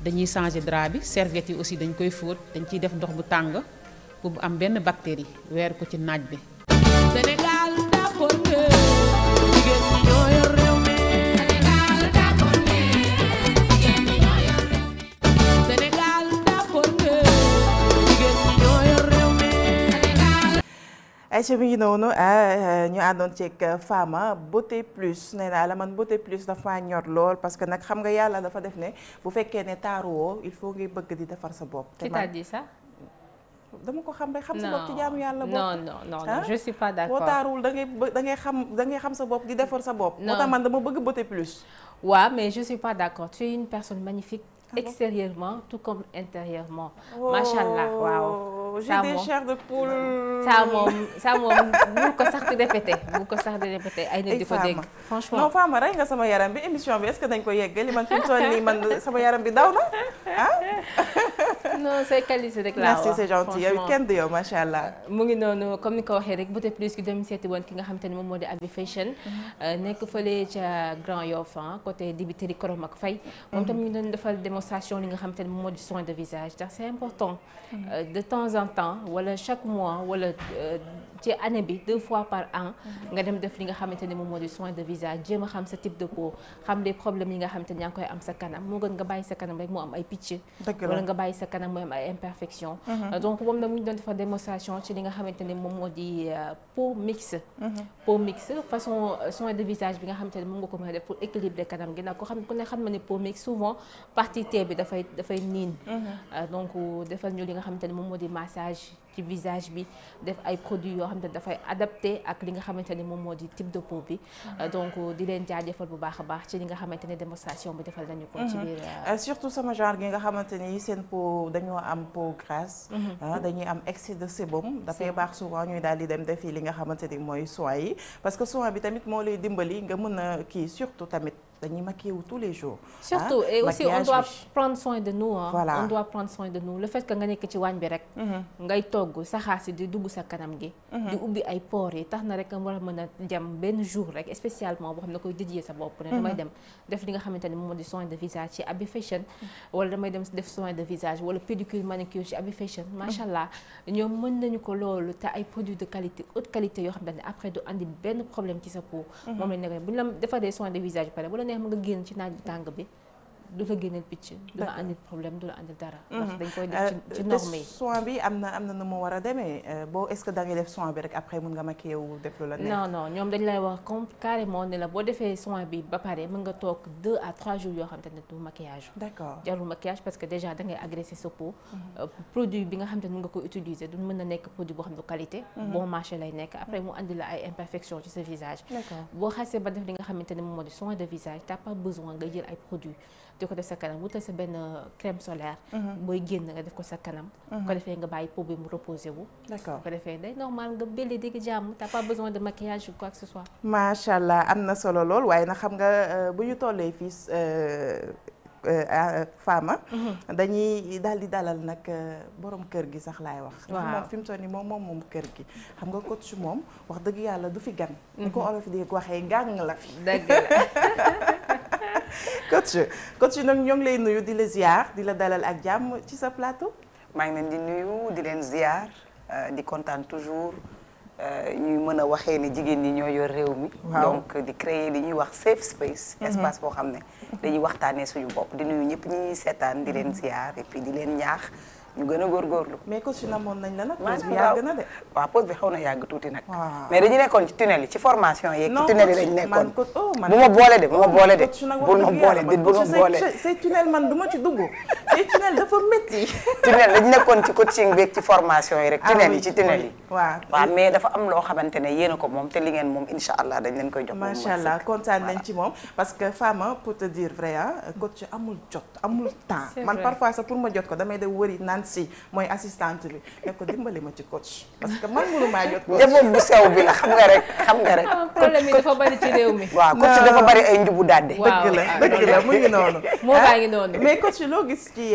dañuy changer drap bi serviette yi aussi dañ koy fóot dañ ciy def ndox bu tàng bu am benn bactérie weer ko ci naaj bi. Sénégal d'accord que jigéen ñi ñoo yor réew mi. Sénégal d'accord que jigéen ñi ñoo yor réew mi. Sénégal d'accord que jigéen ñi ñoo yor réew mi. Sénégal. Aïcha mi ngi noonu ñu àndoon ceeg Fama beauté plus nee naa la man beauté plus dafa ñor lool parce que nag xam nga yàlla dafa def ne bu fekkee ne taaruwoo il faut ngay bëgg di defar sa bopp. Qui t'a dit ça? dama ko xam rek xam sa bopp ci jaamu yàlla bopp. non je suis pas d'accord. boo taaruwul da ngay xam sa bopp di defar sa bopp. moo tax man dama bëgg beauté plus. waaw mais je suis pas d'accord tu es une personne magnifique. extérieurement tout comme intérieurement. machallah waaw. j'ai des chairs de poule. ça moom bul ko sax di répété ay nit di ko dégg. franchement non Fama rey nga sama yaram bi émission bi est-ce que dañ ko yeggali man fi mu toll nii man sama yaram bi daw na ah. non c'est qualité rek laa wax merci c'est gentil yow kenn du yow macha allah. mu ngi noonu comme ni ko waxee rek beauté plus ki dem seeti woon ki nga xamante ne moom moo di Abi Fashion. nekk fële ca Grand Yoff côté dibiteri Korom ak Faye. moom tamit ñu doon defal démonstration li nga xamante ne moom moo di soin de visage ndax c'est important. de temps en temps wala chaque mois wala ci année bi 2 fois par an. nga dem def li nga xamante ne moom moo di soin de visage jéem a xam sa type de peau xam les problèmes yi nga xamante ne yaa ngi koy am sa kanam moo gën nga bàyyi sa kanam rek moo am ay picc. wala nga bàyyi sa kanam moo am ay imperfection. donc moom nag mu ñu doon defal démonstration ci li nga xamante ne moom moo di peau mix. peau mix façon soin de visage bi nga xamante ne moom nga ko mën a def pour équilibrer kanam gi nag ko xam ku ne xam na ne peau mix souvent partie T bi dafay niin. donc defal ñu li nga xamante ne moom moo di massage ci visage bi def ay produits yoo xamante ne dafay adapté ak li nga xamante ne moom moo di type de peau bi. donc di leen jaajëfal bu baax a baax ci li nga xamante ne démonstration bi defal nañu ko. ci biir surtout sama genre gi nga xamante ni seen peau dañoo am peau grasse. dañuy am excès de sébum. dafay baax souvent ñuy daal di dem defi li nga xamante ni mooy soin yi parce que soin bi tamit moo lay dimbali nga mën a kii surtout tamit. dañuy maquiller wu tous les jours. surtout et aussi on doit bi. prendre soin de nous hein. Voilà. On doit prendre soin de nous le fait que nga nekk ci waañ bi rek. ngay togg saxaar si di dugg sa kanam gi. di ubbi ay pores yi tax na rek nga war a mën a dem benn jour rek spécialement boo xam ne koy dédier sa bopp ne damay dem def li nga xamante ne moom moo di soin de visage ci Abi Fashion wala damay dem def soin de visage wala pédicure manicure ci Abi Fashion macha allah ñoom mën nañu ko loolu te ay produits de qualité haute qualité yoo xam ne après du andi benn problème ci sa peau. moom lañ nekk bu ñu la defaree soin de visage pare bu la neex nga génn ci naaj bi tàng bi du la génneel picc du la andil problème du la andil dara. ndax dañ koy def ci norme yi. soin bi am na nu mu war a demee boo est-ce que da ngay def soin bi rek après mun nga maquiller wu def lu la neex. non ñoom dañ lay wax comme carrément ne la boo defee soin bi ba pare mën nga toog 2 à 3 jours yoo xam te ne du maquillage. d'accord jarul maquillage parce que déjà da ngay agresser sa peau. produit bi nga xam te ne mën nga ko utiliser du mën na nekk produit boo xam ne qualité. bon marché lay nekk après mu andi la ay imperfections ci sa visage. d'accord boo xasee ba def li nga xamante ne moom moo di soin de visage t'as pas besoin nga jël ay produits. di ko def sa kanam wutal sa benn crème solaire. booy génn nga def ko sa kanam. bu ko defee nga bàyyi peau bi mu reposer wu. d'accord bu ko defee day normal nga belli dégg jàmm t'as pas besoin de maquillage ou quoi que ce soit. macha allah am na solo lool waaye nag xam nga bu ñu tollee fii Fama. dañuy daal di dalal nag borom kër gi sax laay wax. waaw moom fi mu toll nii moom kër gi xam nga coach moom wax dëgg yàlla du fi gan. ni ko olof di waxee gàng la fi. dëgg la. coach nag ñoo ngi lay nuyu di la ziar di la dalal ak jàmm ci sa plateau. maa ngi leen di nuyu di leen ziar di kontaan toujours ñuy mën a waxee ni jigéen ñi ñoo yor réew mi. donc di créer li ñuy wax safe space. espace boo xam ne dañuy waxtaanee suñu bopp di nuyu ñëpp ñi ñuy seetaan di leen ziar et puis di leen ñaax. ñu gën a góorgóorlu. mais coach namoon nañ la nag. pause bi yàgg na de. waaw pause bi xaw na yàgg tuuti nag. mais dañu nekkoon ci tunnel yi ci formation yeeg. ci tunnel yi lañu nekkoon bu ma boole de bu ma boole de. bul ma boole de bul ma boole. say tunnel man du ma ci dugg. say tunnel dafa métti. tunnel dañu nekkoon ci coaching beeg ci formation yi rek. tunnel yi ci tunnel yi. waaw mais dafa am loo xamante ne yéen a ko moom te li ngeen moom incha allah dañ leen koy jox. macha allah kontaan nañ ci moom parce que Fama pour te dire vrai coach amul jot amul temps. man parfois sax pour ma jot ko damay dem wëri naan si mooy assistante bi ne ko dimbali ma ci coach parce que man mënu maa jot. njaboot bu sew bi la xam nga rek. problème yi dafa bari ci réew mi. waaw coach dafa bari ay njubu daadde. dëgg la mu ngi noonu. moo baa ngi noonu. mais coach loo gis ci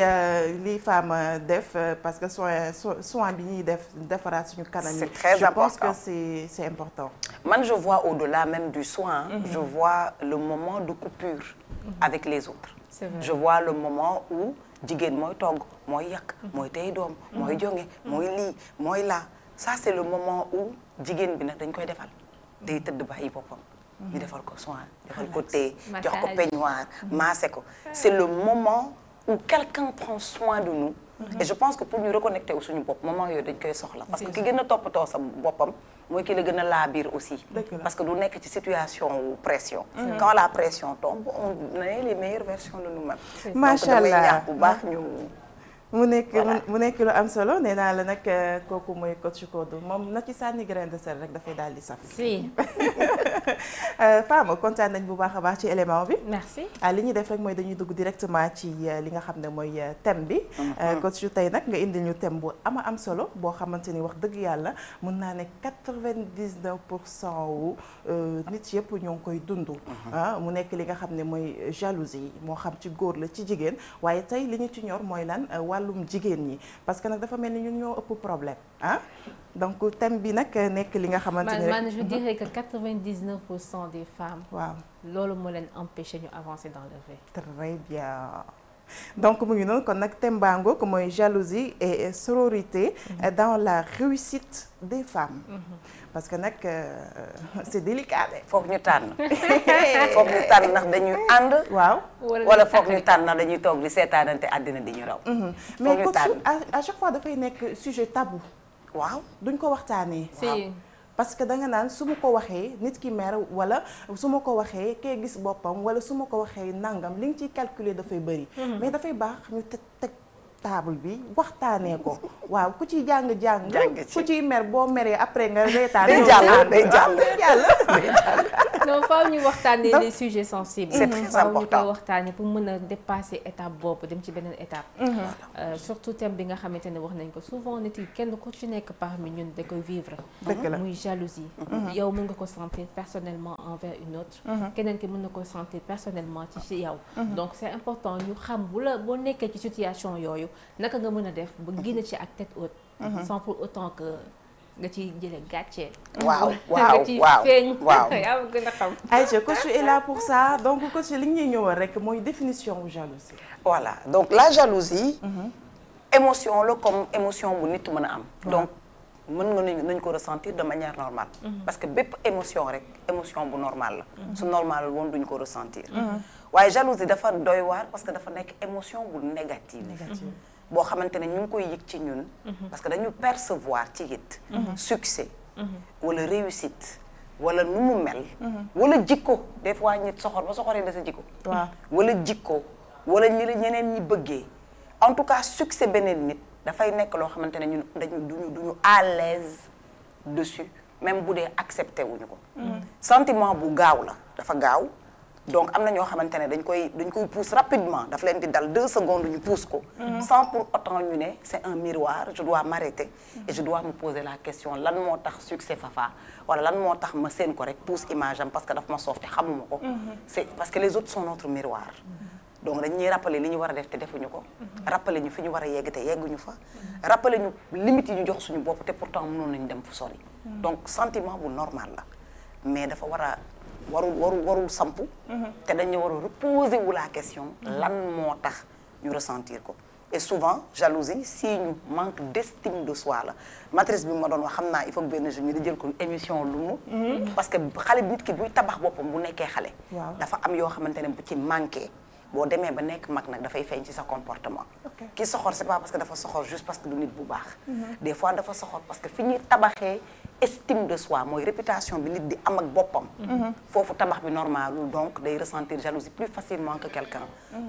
li Fama def parce que soin bi ñuy defaraat suñu kanam yi. c'est très important je pense que c'est important. man je vois au-delà même du soin. je vois le moment de coupure avec les autres. c'est vrai. je vois le moment où jigéen mooy togg mooy yàq mooy tey doom mooy jonge mooy lii mooy laa ça c'est le moment où jigéen bi nag dañ koy defal day tëdd bàyyi boppam ñu defal ko soin defal ko tey jox ko peignoir massé ko c'est le moment où quelqu'un prend soin de nous et je pense que pour ñu reconnecter wu suñu bopp moment yooyu dañ koy soxla parce que ki gën a toppatoo sa boppam mooy ki la gën a laabiir aussi parce que du nekk ci situation wu pression quand la pression tombe on est les meilleures versions de nous-mêmes macha allah donc damay ñaax bu baax ñu mu nekk lu am solo nee naa la nag kooku mooy coach Codou moom na ci sànni grain de sel rek dafay daal di saf. si. Fama kontaan nañ bu baax a baax ci élément bi. merci. li ñuy def rek mooy dañuy dugg directement ci li nga xam ne mooy thème bi. coach tey nag nga indil ñu thème bu am solo boo xamante ni wax dëgg yàlla mën naa ne 99% wu nit yëpp ñoo ngi koy dund. mu nekk li nga xam ne mooy jalousie moo xam ci góor la ci jigéen waaye tey li ñu ci ñor mooy lan. wàllum jigéen ñi parce que nag dafa mel ni ñun ñoo ëpp problème donc thème bi nag nekk li nga xamante ne man je dirais que 99% des femmes. waaw loolu moo leen empêcher ñu avancer dans leur vie. très bien donc mu ngi noonu kon nag thème baa ngoog mooy jalousie et sororité dans la réussite des femmes. parce que nag c'est délicat de. foog ñu tànn foog ñu tànn ndax dañuy ànd. waaw wala foog ñu tànn ndax dañuy toog di seetaanante àddina di ñu raw. mais coach à chaque fois dafay nekk sujet tabou. waaw duñ ko waxtaanee. si parce que danga naan su ma ko waxee nit ki mer wala su ma ko waxee kee gis boppam wala su ma ko waxee nangam li nga ciy calculer dafay bëri. mais dafay baax ñu teg table bi waxtaanee ko waaw ku ciy jàng Jàng ci. ku ciy mer boo meree après nga reetaan day ñëw jàll naan. day jàll day jàll. non faaw ñu waxtaanee les sujets sensibles. C'est très faaw ñu important. koy waxtaanee pour mën a dépasser étape boobu dem ci beneen étape. Surtout thème bi nga xamante ne wax nañ ko souvent nit yi kenn ku ci nekk parmi ñun da koy vivre. Dëgg la. muy jalousie. yow mën nga ko sentir personnellement envers une autre. keneen ki mën na ko sentir personnellement ci yow. donc c'est important ñu xam boo nekkee ci situation yooyu naka nga mën a def ba génn ci ak tête haute. sans pour autant que nga ciy jëlee gàcce. waaw nga ciy waaw feeñ. waaw yaa ma gën a xam. Aïcha coach est là pour ça donc coach li ñuy ñëwal rek mooy définition wu jalousie. voilà donc la jalousie émotion la comme émotion bu nit mën a am donc mën nga nañ ko ressentir de manière normale parce que bépp émotion rek émotion bu normale la su normal woon duñ ko ressentir waaye jalousie dafa doy waar parce que dafa nekk émotion bu négative boo xamante ne ñu ngi koy yëg ci ñun parce que dañu percevoir ci it succès wala réussite wala nu mu mel wala jikko des fois nit soxor ba soxoree da sa jikko waaw wala jikko wala ñi la ñeneen ñi bëggee en tout cas succès beneen nit dafay nekk loo xamante ne ñun duñu à l'aise dessus même bu dee accepté wuñu ko sentiment bu gaaw la dafa gaaw donc am na ñoo xamante ne dañ koy pousse rapidement daf leen di dal 2 secondes ñu pousse ko sans pour autant ñu ne c'est un miroir je dois m'arrêter et je dois me poser la question lan moo tax succès Fafa wala lan moo tax ma seen ko rek pousse image am parce que daf ma soof te xamuma ko c'est parce que les autres sont notre miroir donc dañuy rappeler li ñu war a def te defuñu ko rappeler ñu fi ñu war a yegg te yegguñu fa rappeler ñu limites yi ñu jox suñu bopp te pourtant mënoon nañu dem fu sori donc sentiment bu normal la mais dafa war a warul sampu te dañu war a reposer wu la question lan moo tax ñu ressentir ko et souvent jalousie si ñu manque d'estime de soi la matrice bi ma doon wax xam naa il faut que benn jour ñu di jël ko émission lu mu parce que xale bi nit ki buy tabax boppam bu nekkee xale dafa am yoo xamante ne bu ci manqué boo demee ba nekk mag nag dafay feeñ ci sa comportement ki soxor c'est pas parce que dafa soxor juste parce que du nit bu baax des fois dafa soxor parce que fi ñuy tabaxee estime de soi mooy réputation bi nit di am ak boppam foofu tabax bi normal donc day ressentir jalousie plus facilement que quelqu'un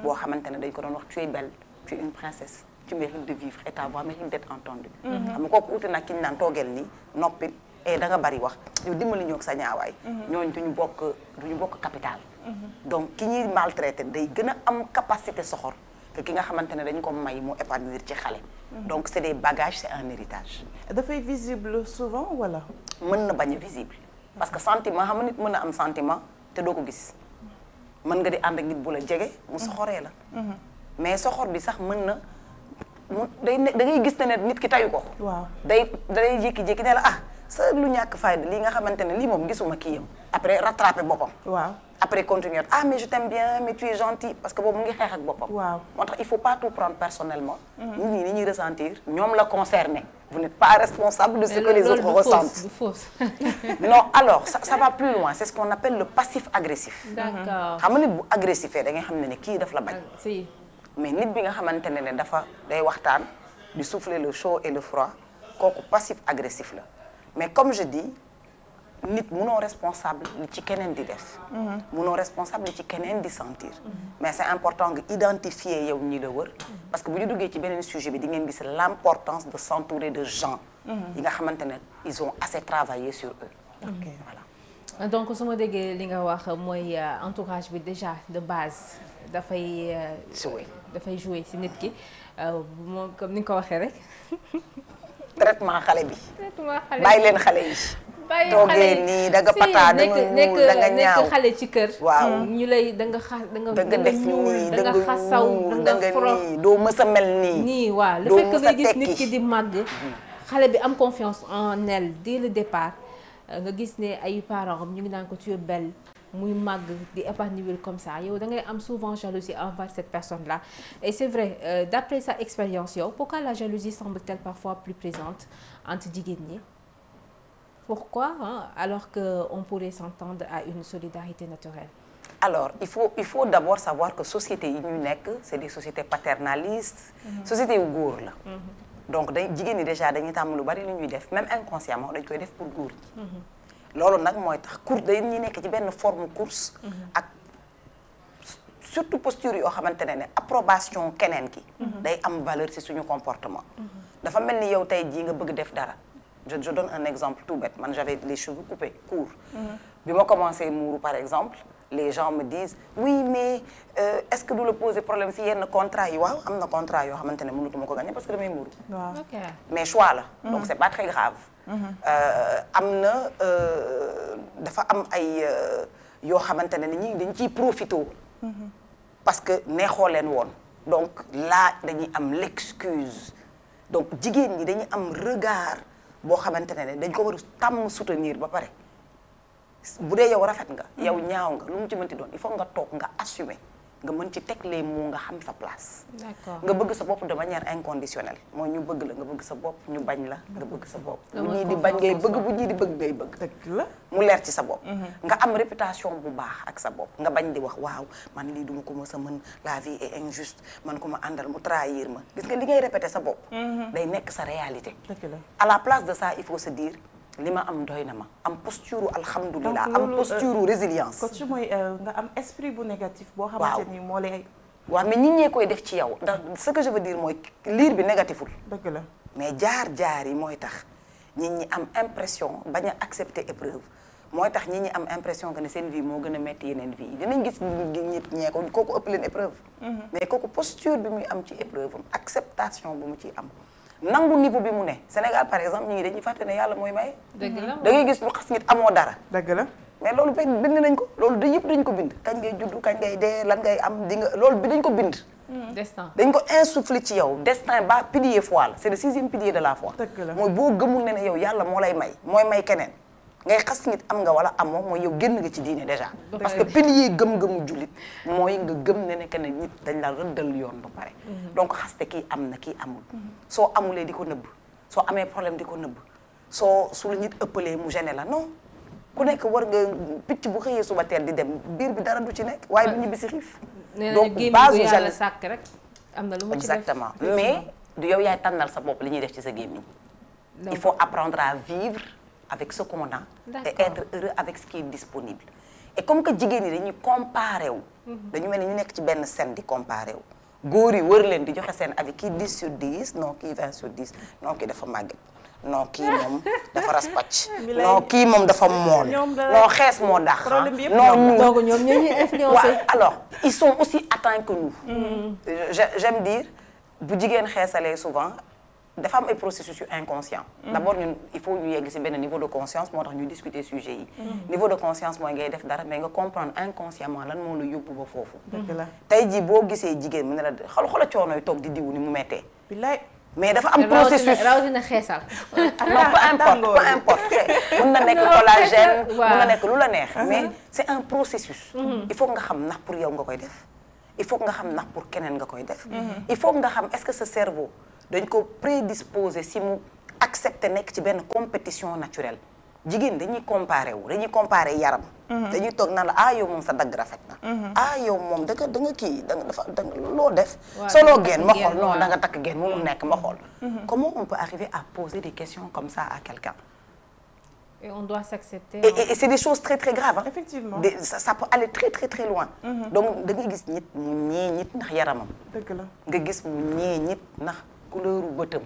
boo xamante ne dañ ko doon wax tu es belle tu es une princesse tu mérites de vivre et ta voix mérite d'être entendue xam nga kooku uti nag ki ñu naan toogeel nii noppi et da nga bari wax yow dimbali ñoo ak sa ñaawaay ñooñu duñu bokk capital donc ki ñuy maltraité day gën a am capacité soxor que ki nga xamante ne dañ ko may mu épanouir ci xale donc c'est des bagages c'est un héritage dafay visible souvent wala mën na bañ a visible parce que sentiment xam nga nit mën na am sentiment te doo ko gis mën nga di ànd ak nit bu la jege mu soxoree la mais soxor bi sax mën na da ngay gis ne nit ki tayu ko waaw day jékki-jékki ne la ah sa lu ñàkk fayda lii nga xamante ne lii moom gisuma kii yam après rattraper boppam waaw après continuer ah mais je t'aime bien mais tu es gentil parce que boobu mu ngi xeex ak boppam waaw moo tax il faut pas tout prendre personnellement nit ñi ni ñuy ressentir ñoom la concerné vous n'êtes pas responsable de ce que les autres ressentent non alors ça va plus loin c'est ce qu'on appelle le passif agressif d'accord xam nga nit bu agressifee da ngay xam ne kii daf la bañ si mais nit bi nga xamante ne dafa day waxtaan di souffler le chaud et le froid kooku passif agressif la mais comme je dis nit munoo responsable li ci keneen di def munoo responsable li ci keneen di sentir mais c'est important nga identifier yow ñi la wër parce que bu ñu duggee ci beneen sujet bi di ngeen gis l'importance de s'entourer de gens yi nga xamante ne ils ont assez travaillé sur eux voilà donc su ma déggee li nga wax mooy entourage bi déjà de base dafay jouer ci nit ki moom comme ni nga ko waxee rek traitement xale bi bàyyi leen xale yi toogee nii da nga pataa da nga ñuul da nga ñaaw nekk xale ci kër waaw ñu lay da nga def nii da nga xasaw da nga nii doo mës a mel nii waaw le fait que nga gis nit ki di màgg xale bi am confiance en elle dès le départ nga gis ne ay parents am ñu ngi naan ko tu es belle muy màgg di épanouir comme ça yow da ngay am souvent jalousie envers cette personne là et c'est vrai d'après sa expérience yow pourquoi la jalousie semble-t-elle parfois plus présente entre jigéen ñi pourquoi alors que on pourrait s'entendre à une solidarité naturelle alors il faut d'abord savoir que société yi ñu nekk c'est des sociétés paternalistes société yu góor la donc jigéen ñi déjà dañuy tàmm lu bari lu ñuy def même inconsciemment dañ koy def pour góor ñi loolu nag mooy tax course dañuy nekk ci benn forme course ak surtout posture yoo xamante ne approbation keneen ki day am valeur ci suñu comportement dafa mel ni yow tey jii nga bëgg def dara je donne un exemple tout bête man j'avais les cheveux coupés courts bi ma commencé muuru par exemple les gens me disent oui mais est-ce que du la poser problème si yenn contrat yi waaw am na contrat yoo xamante ne mënutuma ko gagner parce que damay muuru mais choix la donc c'est pas très grave am na dafa am ay yoo xamante ne ñi dañ ciy profité parce que neexoo leen woon donc là dañuy am l'excuse donc jigéen ñi dañuy am regard boo xamante ne dañ ko war a tàmm soutenir ba pare bu dee yow rafet nga yow ñaaw nga lu mu ci mënti doon il faut nga toog nga assumer nga mën ci teg les mots nga xam sa place. D'accord. nga bëgg sa bopp de manière inconditionnelle mooy ñu bëgg la nga bëgg sa bopp ñu bañ la nga bëgg sa bopp. bu ñii di bañ ngay bëgg bu ñii di bëgg ngay bëgg. dëgg la mu leer ci sa bopp. nga am réputation bu baax ak sa bopp nga bañ di wax waaw man lii duma ko mës a mën la vie est injuste man ko ma àndal mu trahir ma gis nga li ngay répéter sa bopp. day nekk sa réalité. dëgg la à la place de ça il faut se dire. li ma am doy na ma am posture alhamdulilah am posture résilience. coach mooy nga am esprit bu négatif. boo xamante ni moo lay. waaw mais nit ñee koy def ci yow ndax ce que je veux dire mooy liir bi négatiful. dëgg la mais jaar-jaar yi mooy tax nit ñi am impression bañ a accepter épreuve mooy tax nit ñi am impression que ne seen vie moo gën a metti yeneen vie dinañ gis nit ñee ko kooku ëpp leen épreuve. mais kooku posture bi muy am ci épreuve am acceptation bu mu ciy am. nangu niveau bi mu ne Sénégal par exemple ñi ngi dañuy fàtte ne yàlla mooy maye. dëgg la da ngay gis lu xas nit amoo dara. dëgg la mais loolu bind nañ ko loolu yëpp dañ ko bind kañ ngay juddu kañ ngay dee lan ngay am di nga loolu bi dañ ko bind. destin dañ ko insuffler ci yow destin ba pilier foi la c'est le 6e pilier de la foi. dëgg la mooy boo gëmul ne yow yàlla moo lay may mooy may keneen ngay xas nit am nga wala amoo mooy yow génn nga ci diine déjà. parce que pilier gëm-gëmu jullit mooy nga gëm ne keneen nit dañ la rëddal yoon ba pare. donc xaste kii am na kii amul. soo amulee di ko nëbb soo amee problème di ko nëbb soo su la nit ëppalee mu gêné la non ku nekk war nga picc bu xëyee suba teel di dem biir bi dara du ci nekk waaye du ñibbi si xiif. donc base bu yàlla sàkk rek am na lu mu ci def exactement mais du yow yaay tànnal sa bopp li ñuy def ci sa gémmiñ. il faut apprendre à vivre avec ce qu'on a et être heureux avec ce qui est disponible. et comme que jigéen ñi dañuy comparé wu. dañu mel ni ñu nekk ci benn scène di comparé wu. góor yi wër leen di joxe seen avis kii 10 sur 10 non kii 20 sur 10 non kii dafa màgget non kii moom dafa raspacc non kii moom dafa mool non xees moo dax non donc ñoom ñoo ñuy influencer. alors ils sont aussi atteints que nous. j'aime dire bu jigéen xeesalee souvent dafa am ay processus yu inconscient. d'abord ñun il faut ñu yegg ci benn niveau de conscience moo tax ñu discuter sujet yi. niveau de conscience mooy ngay def dara mais nga comprendre inconsciemment lan moo la yóbbu ba foofu. dëgg la tey jii boo gisee jigéen mu ne la xola coonooy toog di diwu ni mu mettee. billaay mais dafa am processus rawatina xeesal. non peu importe mën na nekk collagène mën na nekk lu la neex. mais c'est un processus. il faut nga xam ndax pour yow nga koy def. il faut nga xam ndax pour keneen nga koy def. il faut nga xam est-ce que ce cerveau dañ ko prédisposé si mu accepter nekk ci benn compétition naturelle jigéen dañuy comparer yaram. dañuy toog naan la ah yow moom sa dagg rafet na. ah yow moom da nga kii da nga loo def. solo geen ma xool non da nga takk geen mu nekk ma xool. comment on peut arriver à poser des questions comme ça à quelqu'un? et on doit s'accepter. et c'est des choses très très graves. effectivement ça peut aller très très très loin. donc da nga gis nit mu ñee nit ndax yaramam. dëgg la nga gis mu ñee nit ndax couleur bëtam.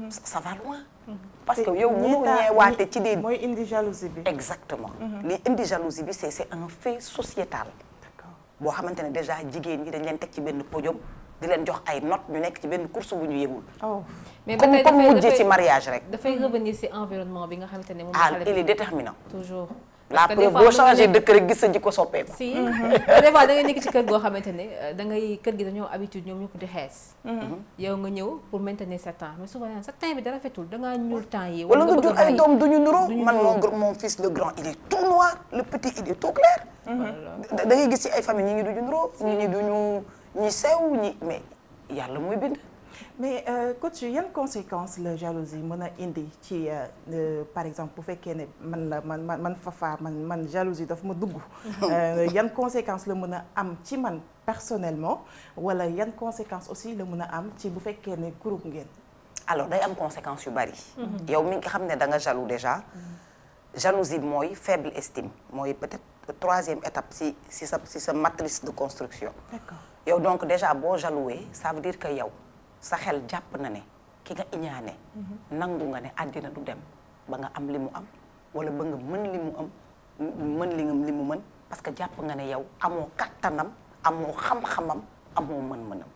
ça va loin. parce que yow mënoo ñeewaate ci des. mooy indi jalousie bi. exactement. li indi jalousie bi c'est un fait sociétal. d'accord boo xamante ne déjà jigéen ñi dañ leen teg ci benn podium di leen jox ay notes ñu nekk ci benn course bu ñu yëgul. mais comme mujjee ci mariage rek. dafay revenir ci environnement bi nga xamante ne moom il est déterminant. toujours. la preuve boo changé dëkk rek gis sa jikko soppeeku. si des fois da ngay nekk ci kër goo xamante ne da ngay kër gi dañoo habitude ñoom ñëpp di xees. yow nga ñëw pour maintenir sa teint mais souvent sa teint bi dara fetul da ngaa ñuul temps yi. wala nga jur ay doom duñu nuroo man mon fils le grand il est tout noir le petit il est tout clair. da ngay gis ci ay famille ñi ngi duñu nuroo ñi duñu ñi sew ñi mais yàlla mooy bind. mais coach yan conséquences la jalousie mën a indi ci par exemple bu fekkee ne man Fafa man jalousie daf ma dugg. yan conséquences la mën a am ci man personnellement wala yan conséquences aussi la mën a am ci bu fekkee ne groupe ngeen. alors day am conséquences yu bari. yow mi nga xam ne da nga jaloux déjà. jalousie mooy faible estime mooy peut-être troisième étape si sa matrice de construction. D'accord. yow donc déjà boo jaloué ça veut dire que yow sa xel jàpp na ne ki nga iñaane nangu nga ne àddina du dem ba nga am li mu am wala ba nga mën li mu am mën li mu mën parce que jàpp nga ne yow amoo kattanam amoo xam-xamam amoo mën-mënam.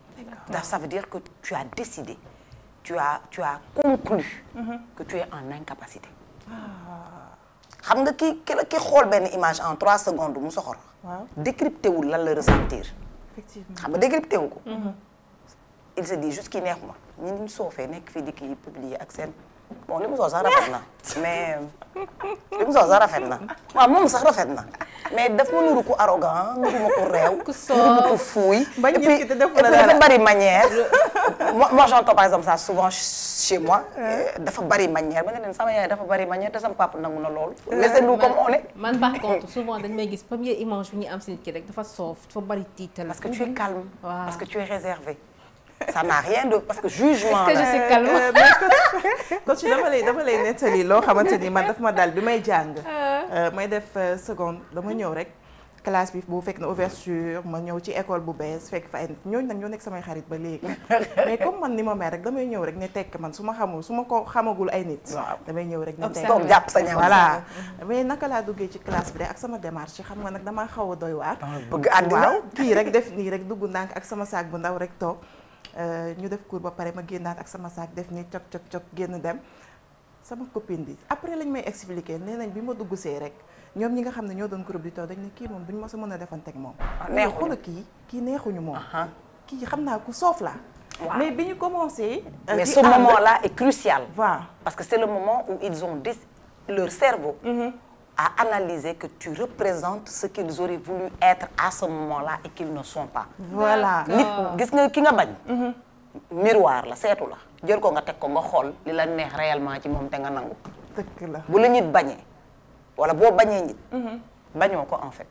Donc ça veut dire que tu as décidé tu as conclu que tu es en incapacité. xam nga ki xool benn image en 3 secondes mu soxor. waaw décrypté wul lan la ressentir. effectivement xam nga décrypté wu ko. il se dit juste kii neexu ma ñi ñu soofee nekk fii di kii publier ak seen bon li mu soo sax rafet na mais li mu soo sax rafet na waaw moom sax rafet na mais daf ma nuru ku arrogant nuru ma ku réew. ku nuru ma ku fuuy. bañ et puis dafa bari manière. moi j'entends par exemple ça souvent chez moi. dafa bari manière ba nga ne sama yaay dafa bari manière te sama papa nangu na loolu. laissez-nous comme on est. man par contre souvent dañ may gis première image bi ñu am si nit ki rek dafa soof dafa bari tiital. parce que tu es calme. Waaw. parce que tu es réservé. ça n'a rien de parce que jugement est-ce que je suis calme. coach dama lay nettali loo xamante ni man daf ma dal bi may jàng. may def seconde dama ñëw rek classe bi bu fekk na ouverture ma ñëw ci école bu bees fekk fa ay nit ñooñu nag ñoo nekk samay xarit ba léegi. mais comme man ni ma mel rek damay ñëw rek ne tekk man su ma ko xamagul ay nit. damay ñëw rek ne tekk toog jàpp sa ñaw. voilà mais naka laa duggee ci classe bi rek ak sama démarche xam nga nag damaa xaw a doy waar. bëgg àddina waaw kii rek def nii rek dugg ndànk ak sama saak bu ndaw rek toog. ñu def cours ba pare ma génnaat ak sama saak def ni cok génn dem sama copine bi après lañ may expliquer nee nañ bi ma dugg see rek ñoom ñi nga xam ne ñoo doon groupe di toog dañ ne kii moom duñu ma sa mën a defanteeg moom. neexuñu xoolal kii neexuñu moom. kii xam naa ku soof la. mais bi ñu commencé. mais ce moment-là est crucial. voilà parce que c'est le moment où ils ont leur cerveau. à analyser que tu représentes ce qu'ils auraient voulu être à ce moment-là et qu'ils ne sont pas. voilà nit gis nga ki nga bañ. miroir la seetu la jël ko nga teg ko nga xool li la neex réellement ci moom te nga nangu. dëgg la bu la nit bañee wala boo bañee nit. bañoo ko en fait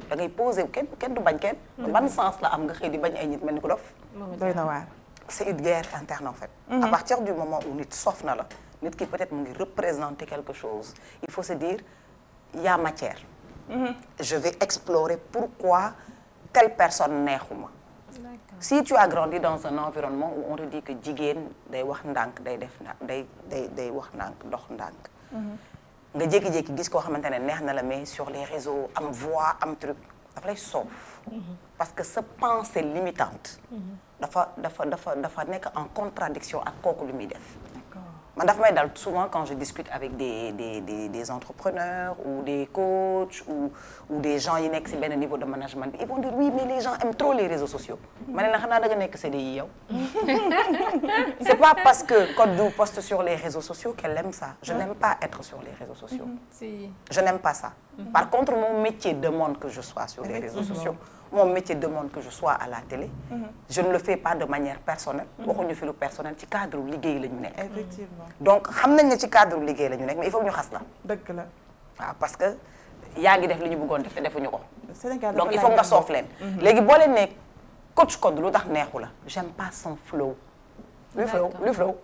da ngay posé kenn du bañ kenn. ban sens la am nga xëy di bañ ay nit mel ni ko dof. doy na waar. c'est une guerre interne en fait. à partir du moment où nit sof na la nit ki peut-être mu ngi représenter quelque chose il faut se dire. Il y a matière. Je vais explorer pourquoi telle personne neexuma. Si tu as grandi dans un environnement où on te dit que jigéen day wax ndànk day def day wax ndànk dox ndànk. nga jékki-jékki gis koo xamante ne neex na la mais sur les réseaux am voix am truc dafa lay soof. parce que sa pensée limitante. dafa nekk en contradiction ak kooku lu muy def. man dafa may dal souvent quand je discute avec des entrepreneurs ou des coachs ou des gens yi nekk ci benn niveau de management ils vont dire oui mais les gens aiment trop les réseaux sociaux. ma ne la xanaa da nga nekk CDI yow. c'est pas parce que Codou poste sur les réseaux sociaux qu'elle aime ça. Je n'aime pas être sur les réseaux sociaux. Si. Je n'aime pas ça. Par contre mon métier demande que je sois sur les réseaux sociaux. Mon métier demande que je sois à la télé. Je ne le fais pas de manière personnelle. waxuñu fi lu personnel ci cadre liggéey la ñu nekk. effectivement donc xam nañ ne ci cadre liggéey la ñu nekk mais il faut que ñu xas la. dëgg la. waaw parce que yaa ngi def li ñu bëggoon def te defuñu ko. Sénégal donc il faut nga soof leen. léegi boo leen ne coach Codou lu tax neexu la. j'aime pas son flow. luy flow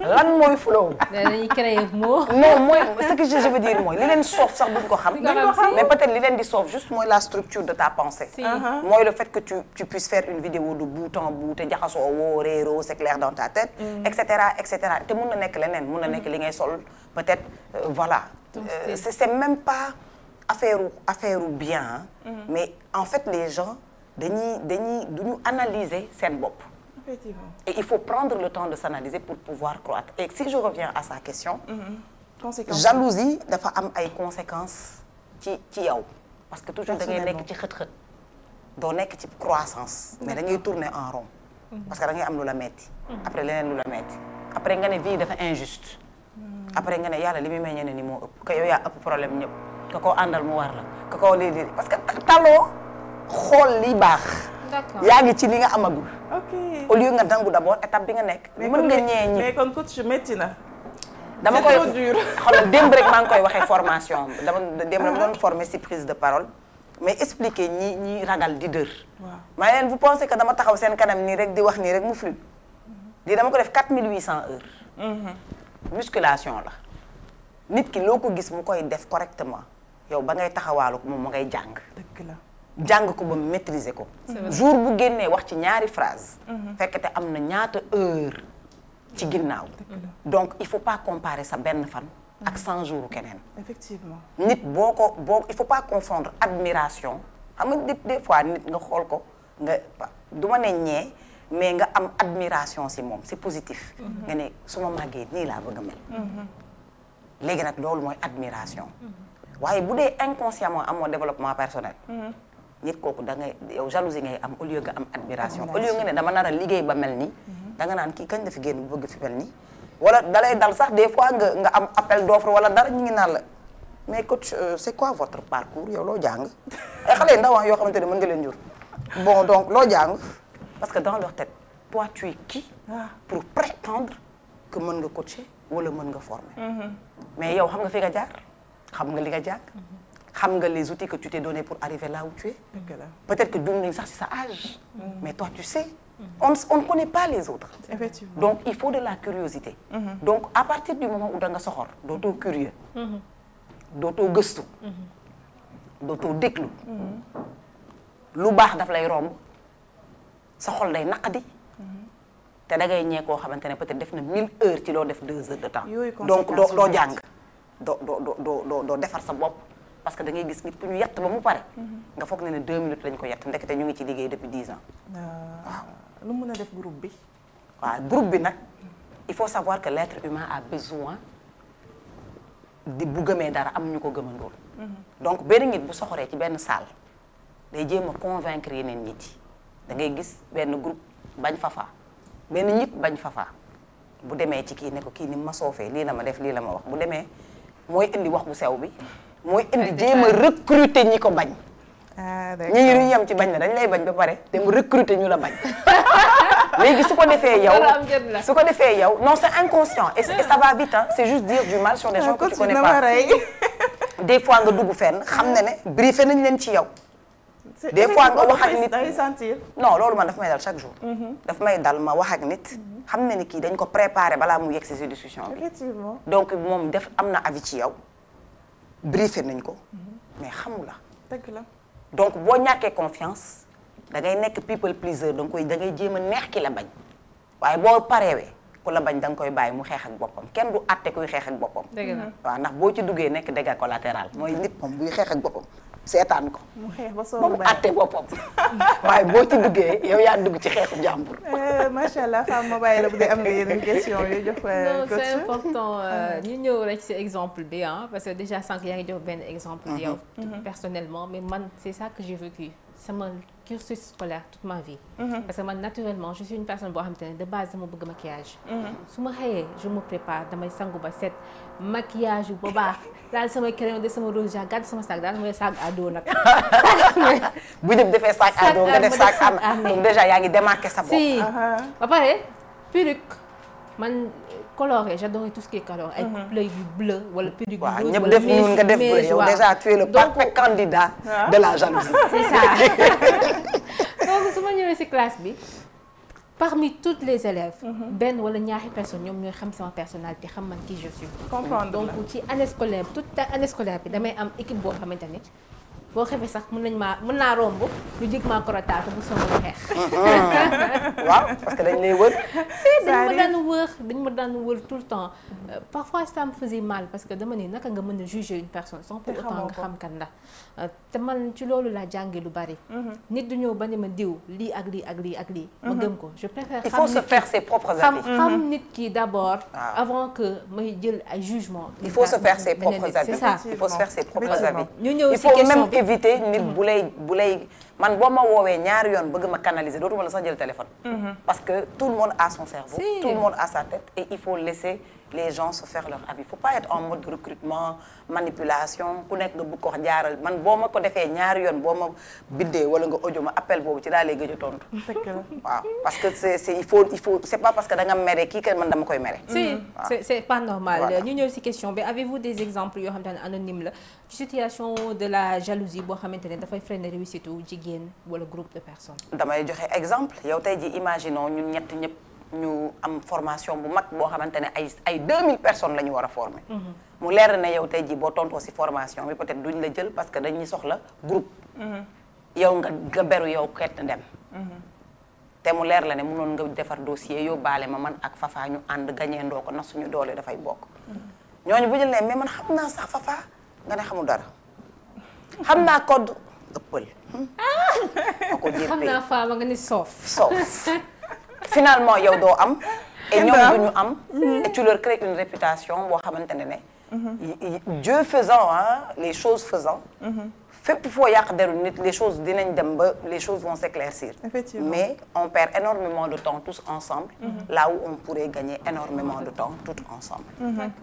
lan mooy flow. dañuy créer mot. non mooy ce que je veux dire mooy li leen soof sax buñ ko xam. mais peut-être li leen di soof juste mooy la structure de ta pensée. mooy le fait que tu puisses faire une vidéo de bout en bout te jaxasoo woo réeroo c'est clair dans ta tête. et cetera te mun na nekk leneen mun na nekk li ngay sol peut-être voilà. c'est même pas affaire bien. mais en fait les gens duñu analyser seen bopp. effectivement. Et il faut prendre le temps de s'analyser pour pouvoir croître. Et si je reviens à sa question, jalousie dafa am ay conséquences ci yow. parce que toujours da ngay nekk ci xët-xët. doo nekk ci croissance. mais da ngay tourner en rond. parce que da ngay am lu la metti. après leneen lu la metti. après nga ne vie dafa injuste. après nga ne yàlla li muy may ñeneen ni moo ëpp. que yow yaa ëpp problème ñëpp. que koo àndal mu war la. que koo lii parce que taloo xool li baax. d'accord yaa ngi ci li nga amagul. ok au lieu nga nangu d'abord étape bi nga nekk. mën nga ñee ñi mais kon coach métti na. dama koy xoolal démb rek maa ngi koy waxee formation dama doon former ci prise de parole mais expliquer ñi ragal di dër. waaw maa leen vous pensez que dama taxaw seen kanam nii rek di wax nii rek mu fluide. di dama ko def 4800 heures. musculation la. nit ki loo ko gis mu koy def correctement yow ba ngay taxawaalu ko moom ma ngay jàng dëgg la. jàng ko ba maîtriser ko jour bu génnee wax ci ñaari phrase fekk te am na ñaata heure ci ginnaaw donc il faut pas comparer sa benn fan ak 100 jours keneen effectivement. nit boo il faut pas confondre admiration xam nga des fois nit nga xool ko nga du ma ne ñee mais nga am admiration si moom c'est positif nga ne su ma màggee nii laa bëgg a mel léegi nag loolu mooy admiration waaye bu dee inconsciemment amoo développement personnel nit kooku da ngay yow jalousie ngay am au lieu nga am admiration au lieu nga ne dama nar a liggéey ba mel nii da nga naan kii kañ la fi génn bu bëgg fi mel nii wala dalay dal sax des fois nga am appel d'offre wala dara ñu ngi naan la mais coach c'est quoi votre parcours yow loo jàng ay xale yu ndaw yoo xamante ne mën nga leen jur bon donc loo jàng parce que dans leur tête toi tu es qui pour prétendre que mën nga coacher wala mën nga former mais yow xam nga fi nga jaar xam nga li nga jàng xam nga les outils que tu t'es donné pour arriver là où tu es peut-être que dund nañ sax ci sa âge mais toi tu sais on ne connaît pas les autres effectivement. donc il faut de la curiosité donc à partir du moment où da nga soxor dootoo curieux dootoo gëstu dootoo déglu lu baax daf lay romb sa xol day naqadi te da ngay ñee koo xamante ne peut-être def na 1000 heures ci loo def 2 heures de temps donc doo jàng doo defar sa bopp parce que da ngay gis nit ku ñu yett ba mu pare nga foog ne 2 minutes lañ ko yett ndekete ñu ngi ci liggéey depuis 10 ans waaw lu mën a def groupe bi. waaw groupe bi nag il faut savoir que l'être humain a besoin bu gëmee dara am ñu ko gëmandool donc benn nit bu soxoree ci benn salle day jéem a convaincre yeneen nit yi da ngay gis benn groupe bañ fafa benn nit bañ fafa bu demee ci kii ne ko kii ni ma soofee lii la ma def lii la ma wax bu demee mooy indi wax bu sew bi mooy indi jéem a recruter ñi ko bañ ñi ngi duñu yem ci bañ na dañ lay bañ ba pare te mu recruter ñu la bañ léegi su ko defee yow non c'est inconscient et ça va vite hein c'est juste dire du mal sur des gens que tu connais pas des fois nga dugg fenn xam ne ne briefé nañ leen ci yow des fois nga wax ak nit day sentir non loolu man daf may dal chaque jour daf may dal ma wax ak nit xam ne ni kii dañ ko préparé balaa mu yegg ci discussion bi effectivement donc moom def am na avis ci yow briefé nañ ko mais xamu la dëgg la donc boo ñàkkee confiance da ngay nekk people pleaser da ngay jéem a neex ki la bañ waaye boo pareewee ku la bañ da nga koy bàyyi mu xeex ak boppam kenn du àtte kuy xeex ak boppam waaw ndax boo ci duggee nekk dégâts collatéral mooy nit moom buy xeex ak boppam seetaan ko mu xeex ba soo ba mu àtte boppam waaye boo ci duggee yow yaa dugg ci xeexu jàmbur macha allah femme ma bàyyi la bu dee am nga yeneen question yu jox non c'est important ñu ñëw rek ci exemple bi parce que déjà sànq yaa ngi jox benn exemple bi yow personnellement mais man c'est ça que j'ai vécu sama cursus scolaire toute ma vie parce que man naturellement je suis une personne boo xamante ne de base dama bëgg maquillage su ma xëyee je me prépare damay sangu ba set maquillage bu baax daal samay crayon de sama rouge gàddu sama sac daal mooy sac à dos nag bu ñëpp defee sac à dos nga def sac à main donc déjà yaa ngi démarqué sa bopp si ba pare perruque man coloré j'adore tout ce qui est coloré ay bleu yu bleu wala perruque waaw rouge ñëpp def ñuul nga def bleu yow déjà tu es le parfait candidat de la jalousie c'est ça donc su ma ñëwee ci classe bi parmi toutes les élèves benn wala ñaari personnes ñoom ñooy xam sama personnalité xam man qui je suis comprendre donc ci année scolaire toute année scolaire bi damay am équipe boo xamante ni boo xefee sax mën naa romb lu jig maa korotaatu bu sonn xeex waaw parce que dañ lay wër dañ ma daan wër tout le temps parfois ça me faisait mal parce que dama ne naka nga mën a juger une personne sans pour autant nga xam kan la te man ci loolu laa jàngi lu bari nit du ñëw ba ne ma diw lii ak lii ak lii ak lii ma gëm ko je préfère il faut se faire ses propres avis xam nit ki d'abord avant que may jël ay jugement il faut se faire ses propres avis c'est ça il faut se faire ses propres avis ñu ñëw il faut même éviter nit bu lay man boo ma woowee ñaari yoon bëgg ma canaliser dootuma la sax jël téléphone parce que tout le monde a son cerveau tout le monde a sa tête et il faut laisser les gens se faire leur avis il faut pas être en mode recrutement manipulation ku nekk nga bëgg ko wax jaaral man boo ma ko defee ñaari yoon boo ma bindee wala nga audio ma appel boobu ci laa lay gëj a tontu waaw parce que il faut c'est pas parce que da nga mere kii que man dama koy mere c'est pas normal ñu ñëw ci question bi avez-vous des exemples yoo xamante ne anonyme la ci situation de la jalousie boo xamante ne dafay freiner réussite u jigéen wala groupe de personnes damay joxe exemple yow tey ji imaginons ñun ñett ñëpp ñu am formation bu mag boo xamante ne ay 2000 personnes la ñu war a former. mu leer ne yow tey jii boo tontoo ci formation bi peut-être duñ la jël parce que dañuy soxla groupe. yow nga beru yow kett dem. te mu leer la ne mënoon nga defar dossier yóbbaale ma man ak Fafa ñu ànd gañee ndoo ko ndax suñu doole dafay bokk. ñooñu bu jël ne mais man xam naa sax Fafa nga ne xamul dara xam naa code ëppal. xam naa Fama nga ni soof. Finalement yow doo am. et ñoom duñu am. et tu leur crées une réputation boo xamante ne. Dieu faisant les choses faisant. fépp foo yàq deru nit les choses dinañ dem ba les choses vont s'éclaircir. Effectivement. Mais on perd énormément de temps tous ensemble. Là où on pourrait gagner énormément de temps tous ensemble.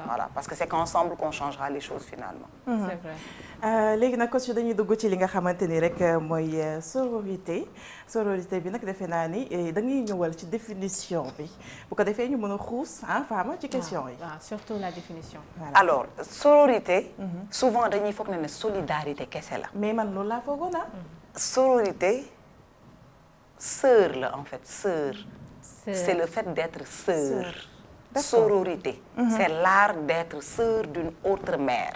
Voilà, parce que c'est qu'ensemble qu'on changera les choses finalement. C'est vrai. léegi nag coach dañuy dugg ci li nga xamante ni rek mooy sororité bi nag defe naa ni dañuy ñëwal ci définition bi bu ko defee ñu mën a xuus Fama ci question yi. waaw surtout la définition. Voilà. Alors sororité. souvent dañuy foog ne solidarité kese la. mais man loolu laa foogoon sororité sœur la en fait sœur. C'est le fait d'être sœur. Sororité. C'est l'art d'être sœur d'une autre mère.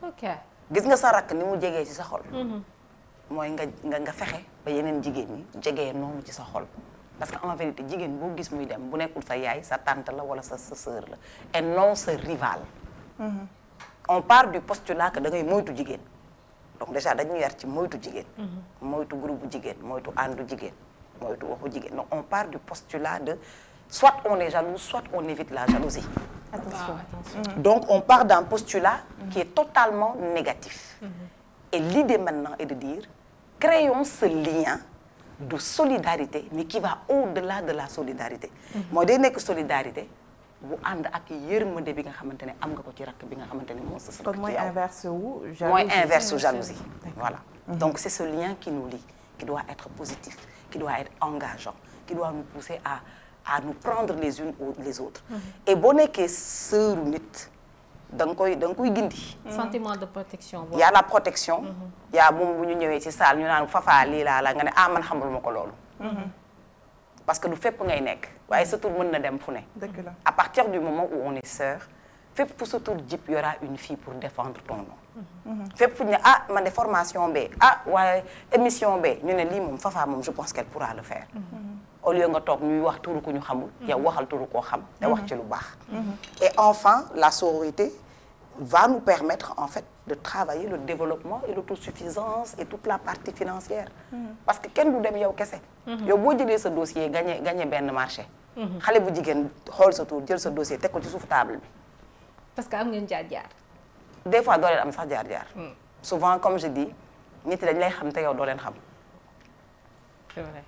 Ok. gis nga sa rakk ni mu jegee ci sa xol. mooy nga fexe ba yeneen jigéen ñi jegee noonu ci sa xol. parce que en vérité jigéen boo gis muy dem bu nekkul sa yaay sa tante la wala sa sœur la et non sa rival. On part du postulat que da ngay moytu jigéen. donc déjà dañu yar ci moytu jigéen. moytu groupe jigéen moytu àndu jigéen moytu waxu jigéen donc on part du postulat de soit on est jaloux soit on évite la jalousie. Attention. Donc on part d'un postulat qui est totalement négatif. Et l'idée maintenant est de dire créons ce lien de solidarité mais qui va au-delà de la solidarité. mooy day nekk solidarité bu ànd ak yërmande bi nga xamante ne am nga ko ci rakk bi nga xamante ne moo sës. kon mooy inverse wu jalousie. mooy inverse jalousie. Voilà. Donc c'est ce lien qui nous lie qui doit être positif qui doit être engageant qui doit nous pousser à nous prendre les unes ou les autres. Et boo nekkee sœuru nit da nga koy gindi. Sentiment de protection. Il y a la protection. Il y a moom bu ñu ñëwee ci salle ñu naan Fafa lii laa la nga ne man xamul ma ko loolu. parce que du fépp ngay nekk waaye sa tur mën na dem fu ne. dëgg la. À partir du moment où on est sœur fépp fu sa tur jip y aura une fille pour défendre ton nom. fépp fu ñu ne man de formation bee waaye émission bee ñu ne lii moom Fafa moom je pense qu'elle pourra le faire. au lieu nga toog ñuy wax turu ku ñu xamul. yow waxal turu koo xam te wax ci lu baax. Et enfin la sororité va nous permettre en fait de travailler le développement et l'autosuffisance et toute la partie financière. parce que kenn du dem yow kese. yow boo jëlee sa dossier gagné benn marché. xale bu jigéen xool sa tur jël sa dossier teg ko ci suuf table bi. parce que am ngeen jaar-jaar. des fois doo leen am sax jaar-jaar. souvent comme je dis nit dañ lay xam te yow doo leen xam. C'est vrai.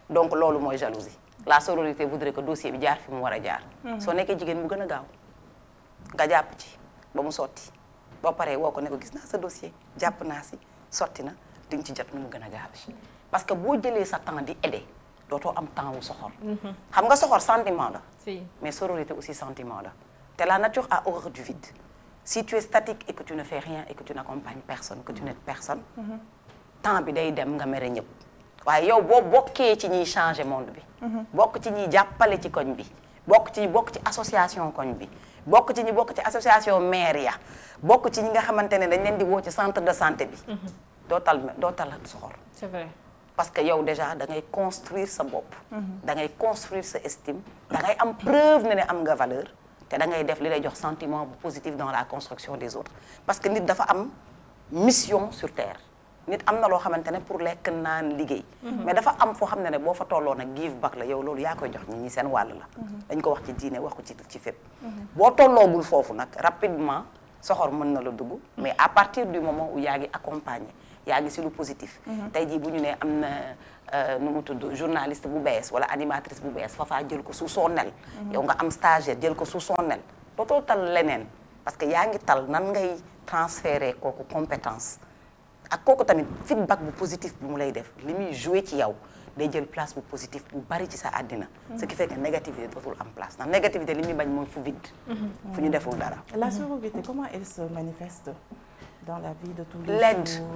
donc loolu mooy jalousie la sororité voudrait que dossier bi jaar fi mu war a jaar. soo nekkee jigéen mu gën a gaaw nga jàpp ci ba mu sotti boo paree woo ko ne ko gis naa sa dossier jàpp naa si sotti na di nga ci jot nu mu gën a gaaw parce que boo jëlee sa temps di aider dootoo am temps wu soxor. xam nga soxor sentiment la. Si. mais sororité aussi sentiment la te la nature a horreur du vide si tu es statique et que tu ne fais rien et que tu n'accompagnes personne que tu n'aides personne. temps bi day dem nga mere ñëpp. waaye yow boo bokkee ci ñiy changer monde bi. bokk ci ñiy jàppale ci koñ bi. bokk ci association koñ bi. bokk ci association maire ya. bokk ci ñi nga xamante ne dañ leen di woo ci centre de santé bi. doo tal soxor. C'est vrai. parce que yow déjà da ngay construire sa bopp. da ngay construire sa estime. da ngay am preuve ne am nga valeur. te da ngay def li lay jox sentiment bu positif dans la construction des autres. parce que nit dafa am mission sur terre. nit am na loo xamante ne pour lekk naan liggéey. mais dafa am foo xam ne boo fa tolloo nag give back la yow loolu yaa koy jox ñi seen wàll la. dañ ko wax ci diine wax ko ci fépp. boo tolloogul foofu nag rapidement soxor mën na la dugg. mais à partir du moment où yaa ngi accompagner yaa ngi si lu positif. tey jii bu ñu nee am na nu mu tudd journaliste bu bees wala animatrice bu bees Fafa jël ko sous son aile. yow nga am stagiaire jël ko sous son aile dootoo tal leneen parce que yaa ngi tal nan ngay transférer kooku compétence. ak kooku tamit feedback bu positif bi mu lay def li muy joué ci yow day jël place bu positif bu bari ci sa àddina. ce qui fait que négativité dootul am place ndax négativité li muy bañ mooy fu vide. fu ñu deful dara. La sororité comment elle se manifeste dans la vie de tous les jours?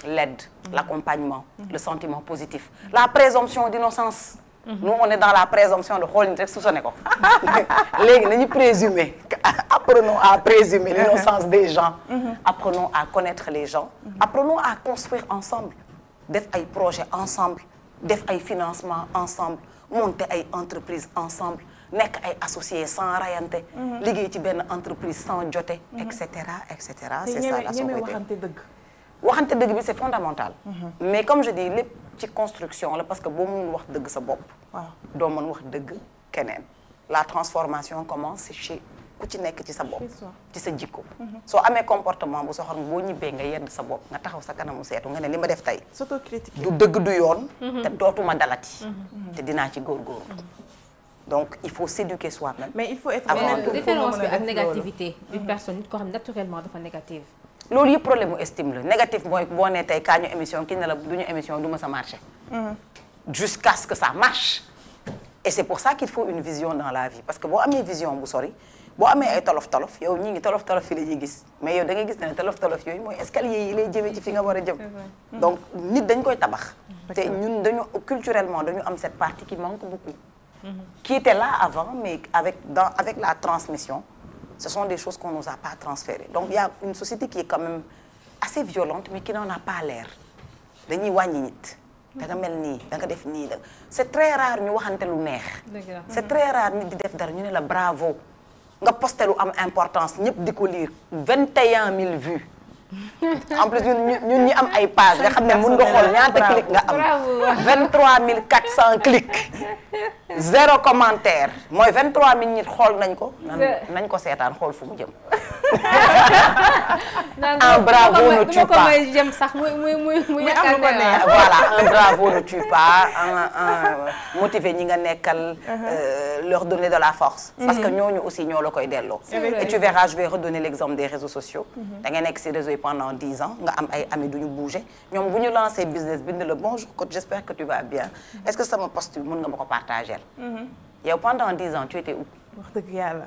L'aide, l'accompagnement, le sentiment positif, la présomption d'innocence. nous on est dans la présomption de xool nit rek soupçonné ko léegi nañu présumer apprenons à présumer l'innocence des gens apprenons à connaître les gens apprenons à construire ensemble def ay projets ensemble def ay financement ensemble monter ay entreprises ensemble nekk ay associés sans rayante liggéey ci benn entreprise sans jote et cetera c'est ça la sororité waxante dëgg bi c'est fondamental mais comme je dis lépp ci construction la parce que boo mënul wax dëgg sa bopp doo mën wax dëgg keneen la transformation commence chez ku ci nekk ci sa bopp ci sa jikko soo amee comportement bu soxor boo ñibbee nga yedd sa bopp nga taxaw sa kanamu seetu nga ne li ma def tey du dëgg du yoon te dootuma dalati te dinaa ci góorgóorlu donc il faut s'éduquer soi-même mais il faut être différence bi ak négativité une personne nit koo xam naturellement dafa négative loolu yëpp problème mu estime la négatif mooy boo nee tey kaa ñu émission ki ne la du ñu émission du ma sa marché jusqu'à ce que ça marche et c'est pour ça qu'il faut une vision dans la vie parce que boo amee vision bu sori boo amee ay tolof-tolof yow ñi ngi tolof-tolof yi la ñuy gis mais yow da ngay gis ne tolof-tolof yooyu mooy escalier yi lay jëmee ci fi nga war a jëm donc nit dañ koy tabax te ñun dañu culturellement dañu am cette partie qui manque beaucoup qui était là avant mais avec la transmission ce sont des choses qu'on nous a pas transférées donc il y a une société qui est quand même assez violente mais qui n'en a pas l'air dañuy wàññi nit da nga mel nii da nga def nii da c'est très rare ñu waxante lu neex c'est très rare nit di def dara ñu ne la bravo nga posté lu am importance ñëpp di ko lire 21 000 vues en plus ñun ñi am ay page nga xam ne mën nga xool ñaata clic nga am 23 400 clics 0 commentaire mooy 23 000 nit xool nañ ko nañ ko seetaan xool fu mu jëm un bravo ne tue pas jëm sax muy voilà un bravo ne tue pas un motiver ñi nga nekkal leur donner de la force parce que ñooñu aussi ñoo la koy delloo et tu verras je vais redonner l'exemple des réseaux sociaux da ngay nekk ci réseau yi pendant 10 ans nga am ay amis duñu bouger ñoom bu ñu lancé business bind la bonjour coach j'espère que tu vas bien est-ce que sama post bi mën nga ma ko partager yow pendant 10 ans tu étais où wax dëgg yàlla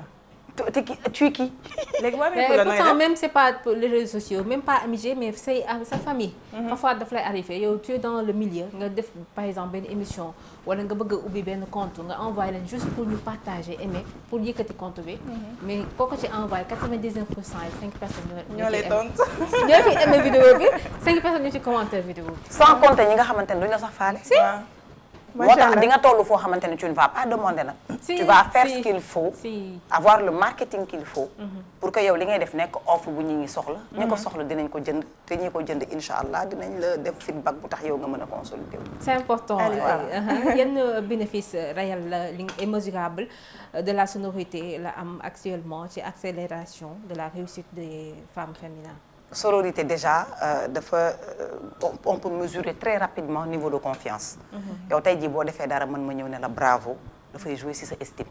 tu es qui léegi pourtant même c'est pas les réseaux sociaux même pas amitié mais c'est sa famille parfois daf lay arrivé yow tu es dans le milieu nga def par exemple benn émission wala nga bëgg a ubbi benn compte nga envoyé leen juste pour ñu partager aimer pour yëkkati compte bi mais kooku ci envoyé 99% et 5 personnes ñoo lay tontu ñoo fi aimé vidéo bi 5 personnes ñu ci commentaire vidéo bi sans compter ñi nga xamante ne duñu la sax faale moo tax di nga toll foo xamante ne tu ne vas pas demander nag tu vas faire ce qu'il faut avoir le marketing qu'il faut pour que yow li ngay def nekk offre bu ñi ngi soxla ñi ko soxla dinañ ko jënd te ñi ko jënd incha allah dinañ la def feedback bu tax yow nga mën a consolider wu c'est important yenn bénéfice réel la et mesurable de la sonorité la am actuellement ci accélération de la réussite des femmes féminines sororité déjà on peut mesurer très rapidement niveau de confiance yow tey jii boo defee dara mën ma ñëw ne la bravo dafay jouer ci sa estime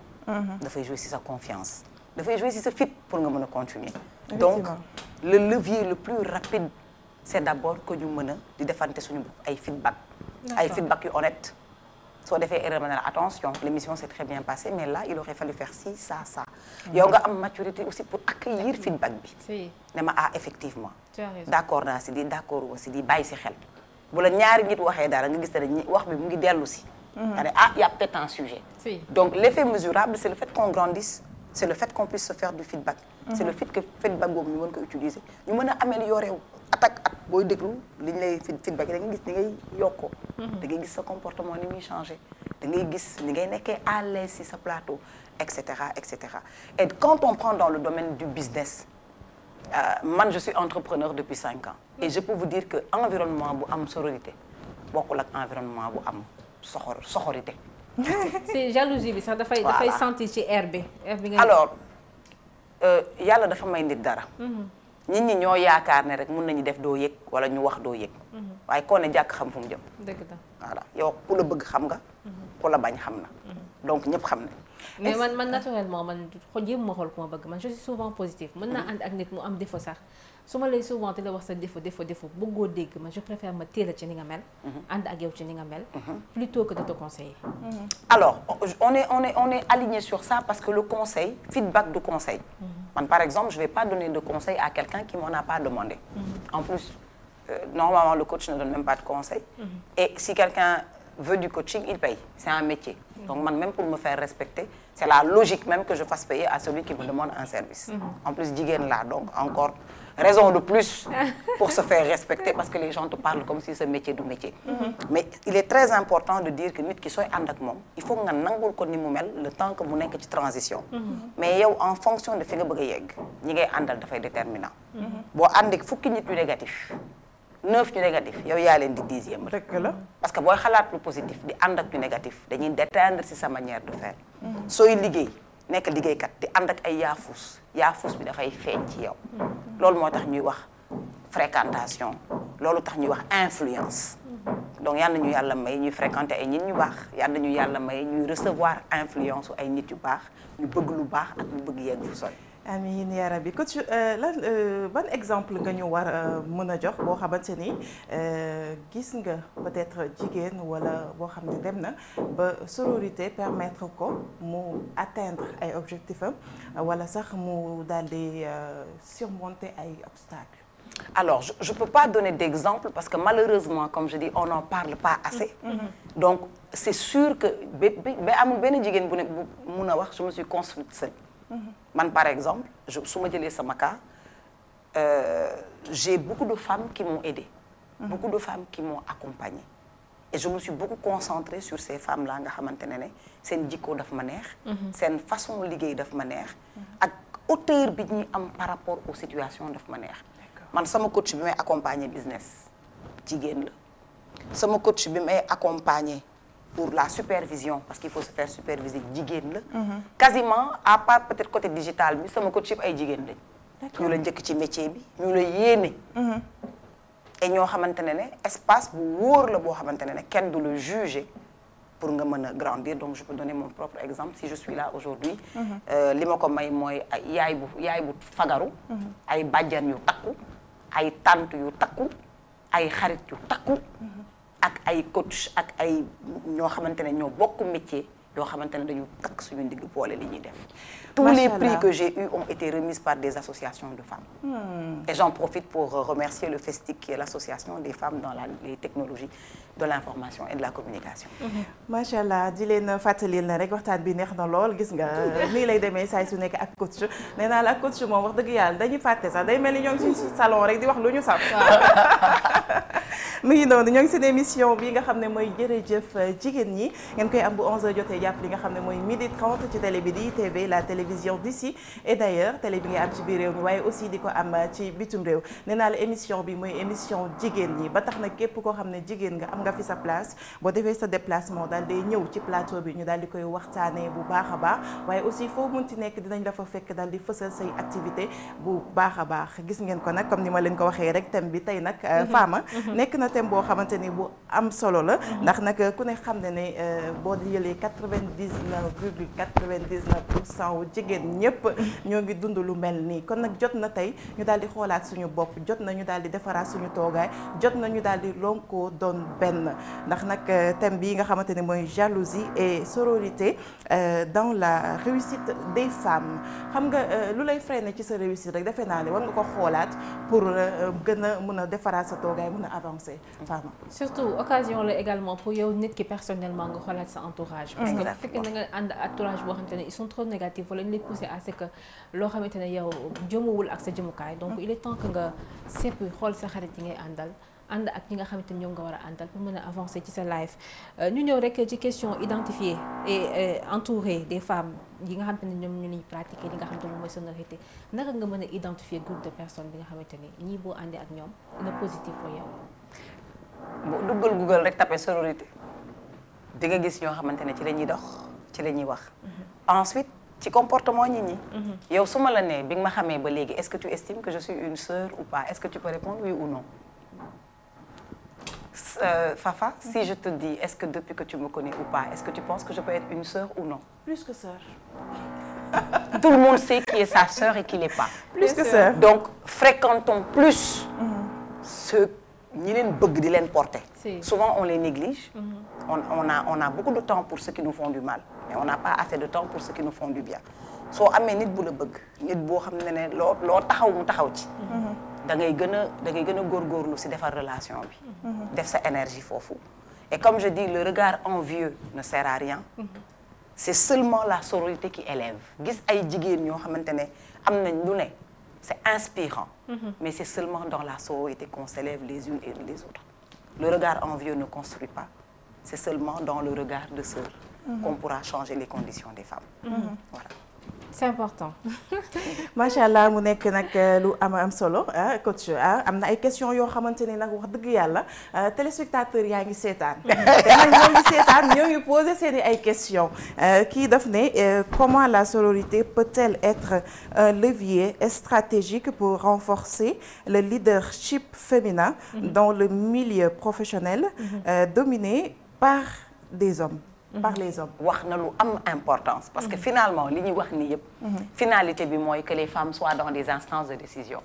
dafay jouer ci sa confiance dafay jouer ci sa fit pour nga mën a continuer donc le levier le plus rapide c'est d'abord que ñu mën a di defante suñu ay feedback yu honnête soo defee erreur ma ne la attention l'émission s'est très bien passée mais là il aurait fallu faire ci ça yow nga am maturité aussi pour accueillir feedback bi ne ma effectivement d'accord naa si di d'accord aussi di bàyyi si xel bu la ñaari nit waxee dara nga gis ne wax bi mu ngi dellu si nga ne y a peut-être un sujet donc l'effet mesurable c'est le fait qu'on grandisse c'est le fait qu'on puisse se faire du feedback c'est le fait que feedback boobu ñu mën ko utiliser ñu mën a améliorer wu at booy déglu li ñu lay feedback yi da ngay gis ni ngay yokkoo da ngay gis sa comportement ni muy changer da ngay gis ni ngay nekkee à l'aise si sa plateau etc et quand on prend dans le domaine du business man je suis entrepreneur depuis 5 ans et je peux vous dire que environnement bu am sororité bokkul ak environnement bu am soxorité c'est jalousie bi sax dafay sentir ci air bi alors yàlla dafa may nit dara nit ñi ñoo yaakaar ne rek mun nañu def doo yëg wala ñu wax doo yëg waaye koo ne jàkk xam fu mu jëm dëgg la voilà yow ku la bëgg xam nga ku la bañ xam na donc ñëpp xam nañ mais man naturellement man jéem ma xool ku ma bëgg man je suis souvent positive mën naa ànd ak nit mu am défaut sax su ma lay souvent di la wax sa défaut bëggoo dégg man je préfère ma téela ci ni nga mel ànd ak yow ci ni nga mel plutôt que de te conseiller alors on est aligné sur ça parce que le conseil feedback de conseil man par exemple je vais pas donner de conseil à quelqu'un qui m'en a pas demandé en plus normalement le coach ne donne même pas de conseil et si quelqu'un veut du coaching, il paye. C'est un métier. Donc, man, même pour me faire respecter, c'est la logique même que je fasse payer à celui qui me demande un service. En plus, jigéen là, donc encore raison de plus pour se faire respecter parce que les gens te parlent comme si ce métier du métier. Mais il est très important de dire que nit ki sooy ànd ak moom, il faut nga nangul ko ni mu mel le temps que mu nekk ci transition. Mais yow en fonction de fi nga bëgg a yegg, ñi ngay àndal dafay déterminant. Boo àndik fukki nit yu négatif, 9 ñu négatif yow yaa leen di 10e. dëgg la parce que booy xalaat lu positif di ànd ak ñu négatif dañuy déteindre ci sa manière de faire. sooy liggéey nekk liggéeykat di ànd ak ay yaafus bi dafay feeñ ci yow. loolu moo tax ñuy wax fréquentation loolu tax ñuy wax influence. donc yal nañu yàlla may ñuy fréquenter ay nit ñu baax yal nañu yàlla may ñuy recevoir influence su ay nit yu baax ñu bëgg lu baax ak ñu bëgg yegg fu sori. amiin yaa rabbi coach ban exemple nga ñu war a mën a jox boo xamante ni gis nga peut-être jigéen wala boo xam ne dem na ba sororité permettre ko mu atteindre ay objectifs am wala sax mu daal di surmonter ay obstacles. Alors, je ne peux pas donner d'exemple parce que malheureusement, comme je dis, on n'en parle pas assez. Donc, c'est sûr que je me suis construite seule. Man, par exemple, si je dis ça, j'ai beaucoup de femmes qui m'ont aidée, beaucoup de femmes qui m'ont accompagnée. Et je me suis beaucoup concentrée sur ces femmes-là, c'est une diko daf ma neex, c'est une façon de liguer daf ma neex, ak hauteur bi ñi am par rapport aux situations daf ma neex. Man sama coach bi may accompagner business jigéen la. Sama coach bi may accompagner pour la supervision parce qu'il faut se faire superviser jigéen la. Quasiment à part peut-être côté digital bi sama coach yëpp ay jigéen lañ. ñu la njëkk ci métier bi, ñu la yéene. Et ñoo xamante ne espace bu wóor la boo xamante ne kenn du le juger pour nga mën a grandir. Donc je peux donner mon propre exemple si je suis là aujourd'hui. Li ma ko may mooy yaay bu fagaru. ay bàjjan yu takku. ay tante yu takku ay xarit yu takku ak ay coach ak ay ñoo xamante ne ñoo bokk métier yoo xamante ne dañu takk suñu ndigg boole li ñuy def. Tous les prix que j'ai eus ont été remis par des associations de femmes. Et j'en profite pour remercier le FESTIC qui est l'association des femmes dans les technologies de l'information et de la communication. macha allah di leen fàttalil na rek waxtaan bi neex na lool gis nga nii lay demee saa su nekk ak coach nee naa la ak coach moom wax dëgg yàlla dañuy fàtte sax day mel ni ñoo ngi suñu salon rek di wax lu ñu saf. mu ngi noonu ñoo ngi seen émission bi nga xam ne mooy jërëjëf jigéen ñi ngeen koy am bu 11h jotee jàpp li nga xam ne mooy 12h30 ci télé bi di ITV la télévision d'ici et d'ailleurs télé bi nga am ci biir réew mi waaye aussi di ko am ci bitum réew nee naa la émission bi mooy émission jigéen ñi ba tax na képp koo xam ne jigéen nga am nga fi sa place boo defee sa déplacement daal day ñëw ci plateau bi ñu daal di koy waxtaanee bu baax a baax waaye aussi foo munti nekk dinañ la fa fekk daal di fësal say activité bu baax a baax gis ngeen ko nag comme ni ma leen ko waxee rek thème bi tey nag Fama nekk na thème boo xamante ni bu am solo la ndax nag ku ne xam ne ne boo jëlee 99,99% wu jigéen ñëpp ñoo ngi dund lu mel nii kon nag jot na tey ñu daal di xoolaat suñu bopp jot na ñu daal di defaraat suñu toogaay jot na ñu daal di lonkoo doon benn ndax nag thème bii nga xamante ne mooy jalousie et sororité dans la réussite des femmes xam nga lu lay freiner ci sa réussite rek defe naa ne war nga ko xoolaat pour gën a mën a defaraat sa toogaay mën a avancer Fama. surtout occasion la également pour yow nit ki personnellement nga xoolaat sa entourage. parce que bu fekkee na nga ànd entourage boo xamante ne ils sont trop négatifs wala ñu lay pousser à ce que loo xamante ne yow jëmuwul ak sa jëmukaay donc il est temps que nga seppi xool sa xarit yi ngay àndal. ànd ak ñi nga xamante ni ñoom nga war a àndal pour mën a avancer ci sa life ñu ñëw rek ci question identifier et entourer des femmes yi nga xamante ne ñoom ñu ñuy pratiquer li nga xamante ne moom mooy sororité naka nga mën a identifier groupe de personnes bi nga xamante ni ñii boo àndee ak ñoom dina positif pour yow. boo duggal Google rek tapé sororité di nga gis ñoo xamante ne ci la ñuy dox ci la ñuy wax. Ensuite ci comportement nit ñi. yow su ma la nee bi nga ma xamee ba léegi est-ce que tu estimes que je suis une sœur ou pas est-ce que tu peux répondre oui ou non. Fafa, si je te dis, est-ce que depuis que tu me connais ou pas, est-ce que tu penses que je peux être une sœur ou non? Plus que sœur. Tout le monde sait qui est sa sœur et qui l'est pas. Plus que sœur. Donc, fréquentons plus ceux qui les bëgg di leen porter. Souvent, on les néglige. On a beaucoup de temps pour ceux qui nous font du mal, mais on n'a pas assez de temps pour ceux qui nous font du bien. soo amee nit bu la bëgg nit boo xam ne loo taxaw mu taxaw ci. da ngay gën a góorgóorlu si defar relation bi. def sa énergie foofu. Et comme je dis, le regard envieux ne sert à rien. C'est seulement la sororité qui élève. Gis ay jigéen ñoo xamante ne am nañ lu ne, c'est inspirant. Mais c'est seulement dans la sororité qu'on s'élève les unes et les autres. Le regard envieux ne construit pas. C'est seulement dans le regard de sœur qu'on pourra changer les conditions des femmes. Voilà. C'est important. macha allah mu nekk nag lu am solo coach am na ay questions yoo xamante ne nag wax dëgg yàlla téléspectateurs yaa ngi seetaan te nag ñoo ngi seetaan ñoo ngi posé seen i ay questions kii daf ne comment la sororité peut-elle être un levier stratégique pour renforcer le leadership féminin dans le milieu professionnel dominé par des hommes. Par les hommes. wax na lu am importance parce que finalement li ñuy wax ni yëpp finalité bi mooy que les femmes soient dans des instances de décision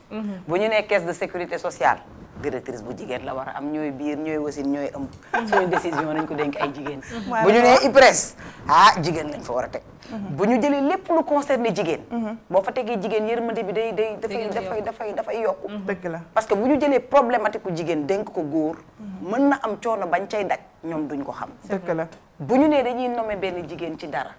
bu ñu nee caisse de sécurité sociale directrice bu jigéen la war a am ñooy biir ñooy wasin ñooy ëmb suñu décision nañ ko dénk ay jigéen bu ñu nee IPRES jigéen lañ fa war a teg bu ñu jëlee lépp lu concerné jigéen boo fa tegee jigéen yërmande bi dafay yokku dëgg la parce que bu ñu jëlee problématique ku jigéen dénk ko góor mën na am coono bañ cay daj ñoom duñ ko xam dëgg la bu ñu nee dañuy nommer benn jigéen ci dara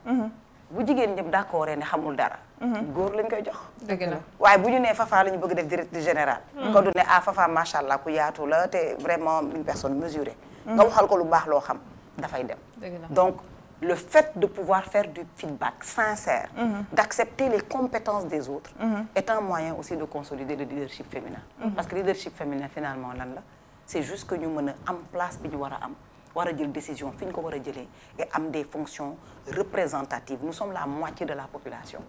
bu jigéen ñëpp d'accord ne xamul dara góor lañ koy jox dëgg la waaye bu ñu nee Fafa la ñu bëgg def directeur général ko du ne Fafa macha allah ku yaatu la te vraiment une personne mesurée nga waxal ko lu baax loo xam dafay dem donc le fait de pouvoir faire du feedback sincère d'accepter les compétences des autres est un moyen aussi de consolider le leadership féminin parce que leadership féminin finalement lan la c'est juste que ñu mën a am place bi ñu war a am war a jël décision fi ñu ko war a jëlee et am des fonctions représentatives nous sommes la moitié de la population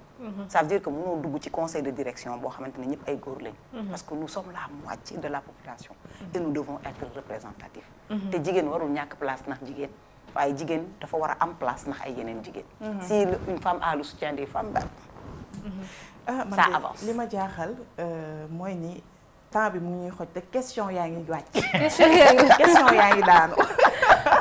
ça veut dire que mënoo dugg ci conseil de direction boo xamante ne ñëpp ay góor lañ parce que nous sommes la moitié de la population et nous devons être représentatifs te jigéen warul ñàkk place ndax jigéen waaye jigéen dafa war a am place ndax ay yeneen jigéen si une femme a le soutien des femmes ça avance li ma jaaxal mooy ni temps bi mu ñuy xoj te question yaa ngi wàcc. question yaa ngi daanu.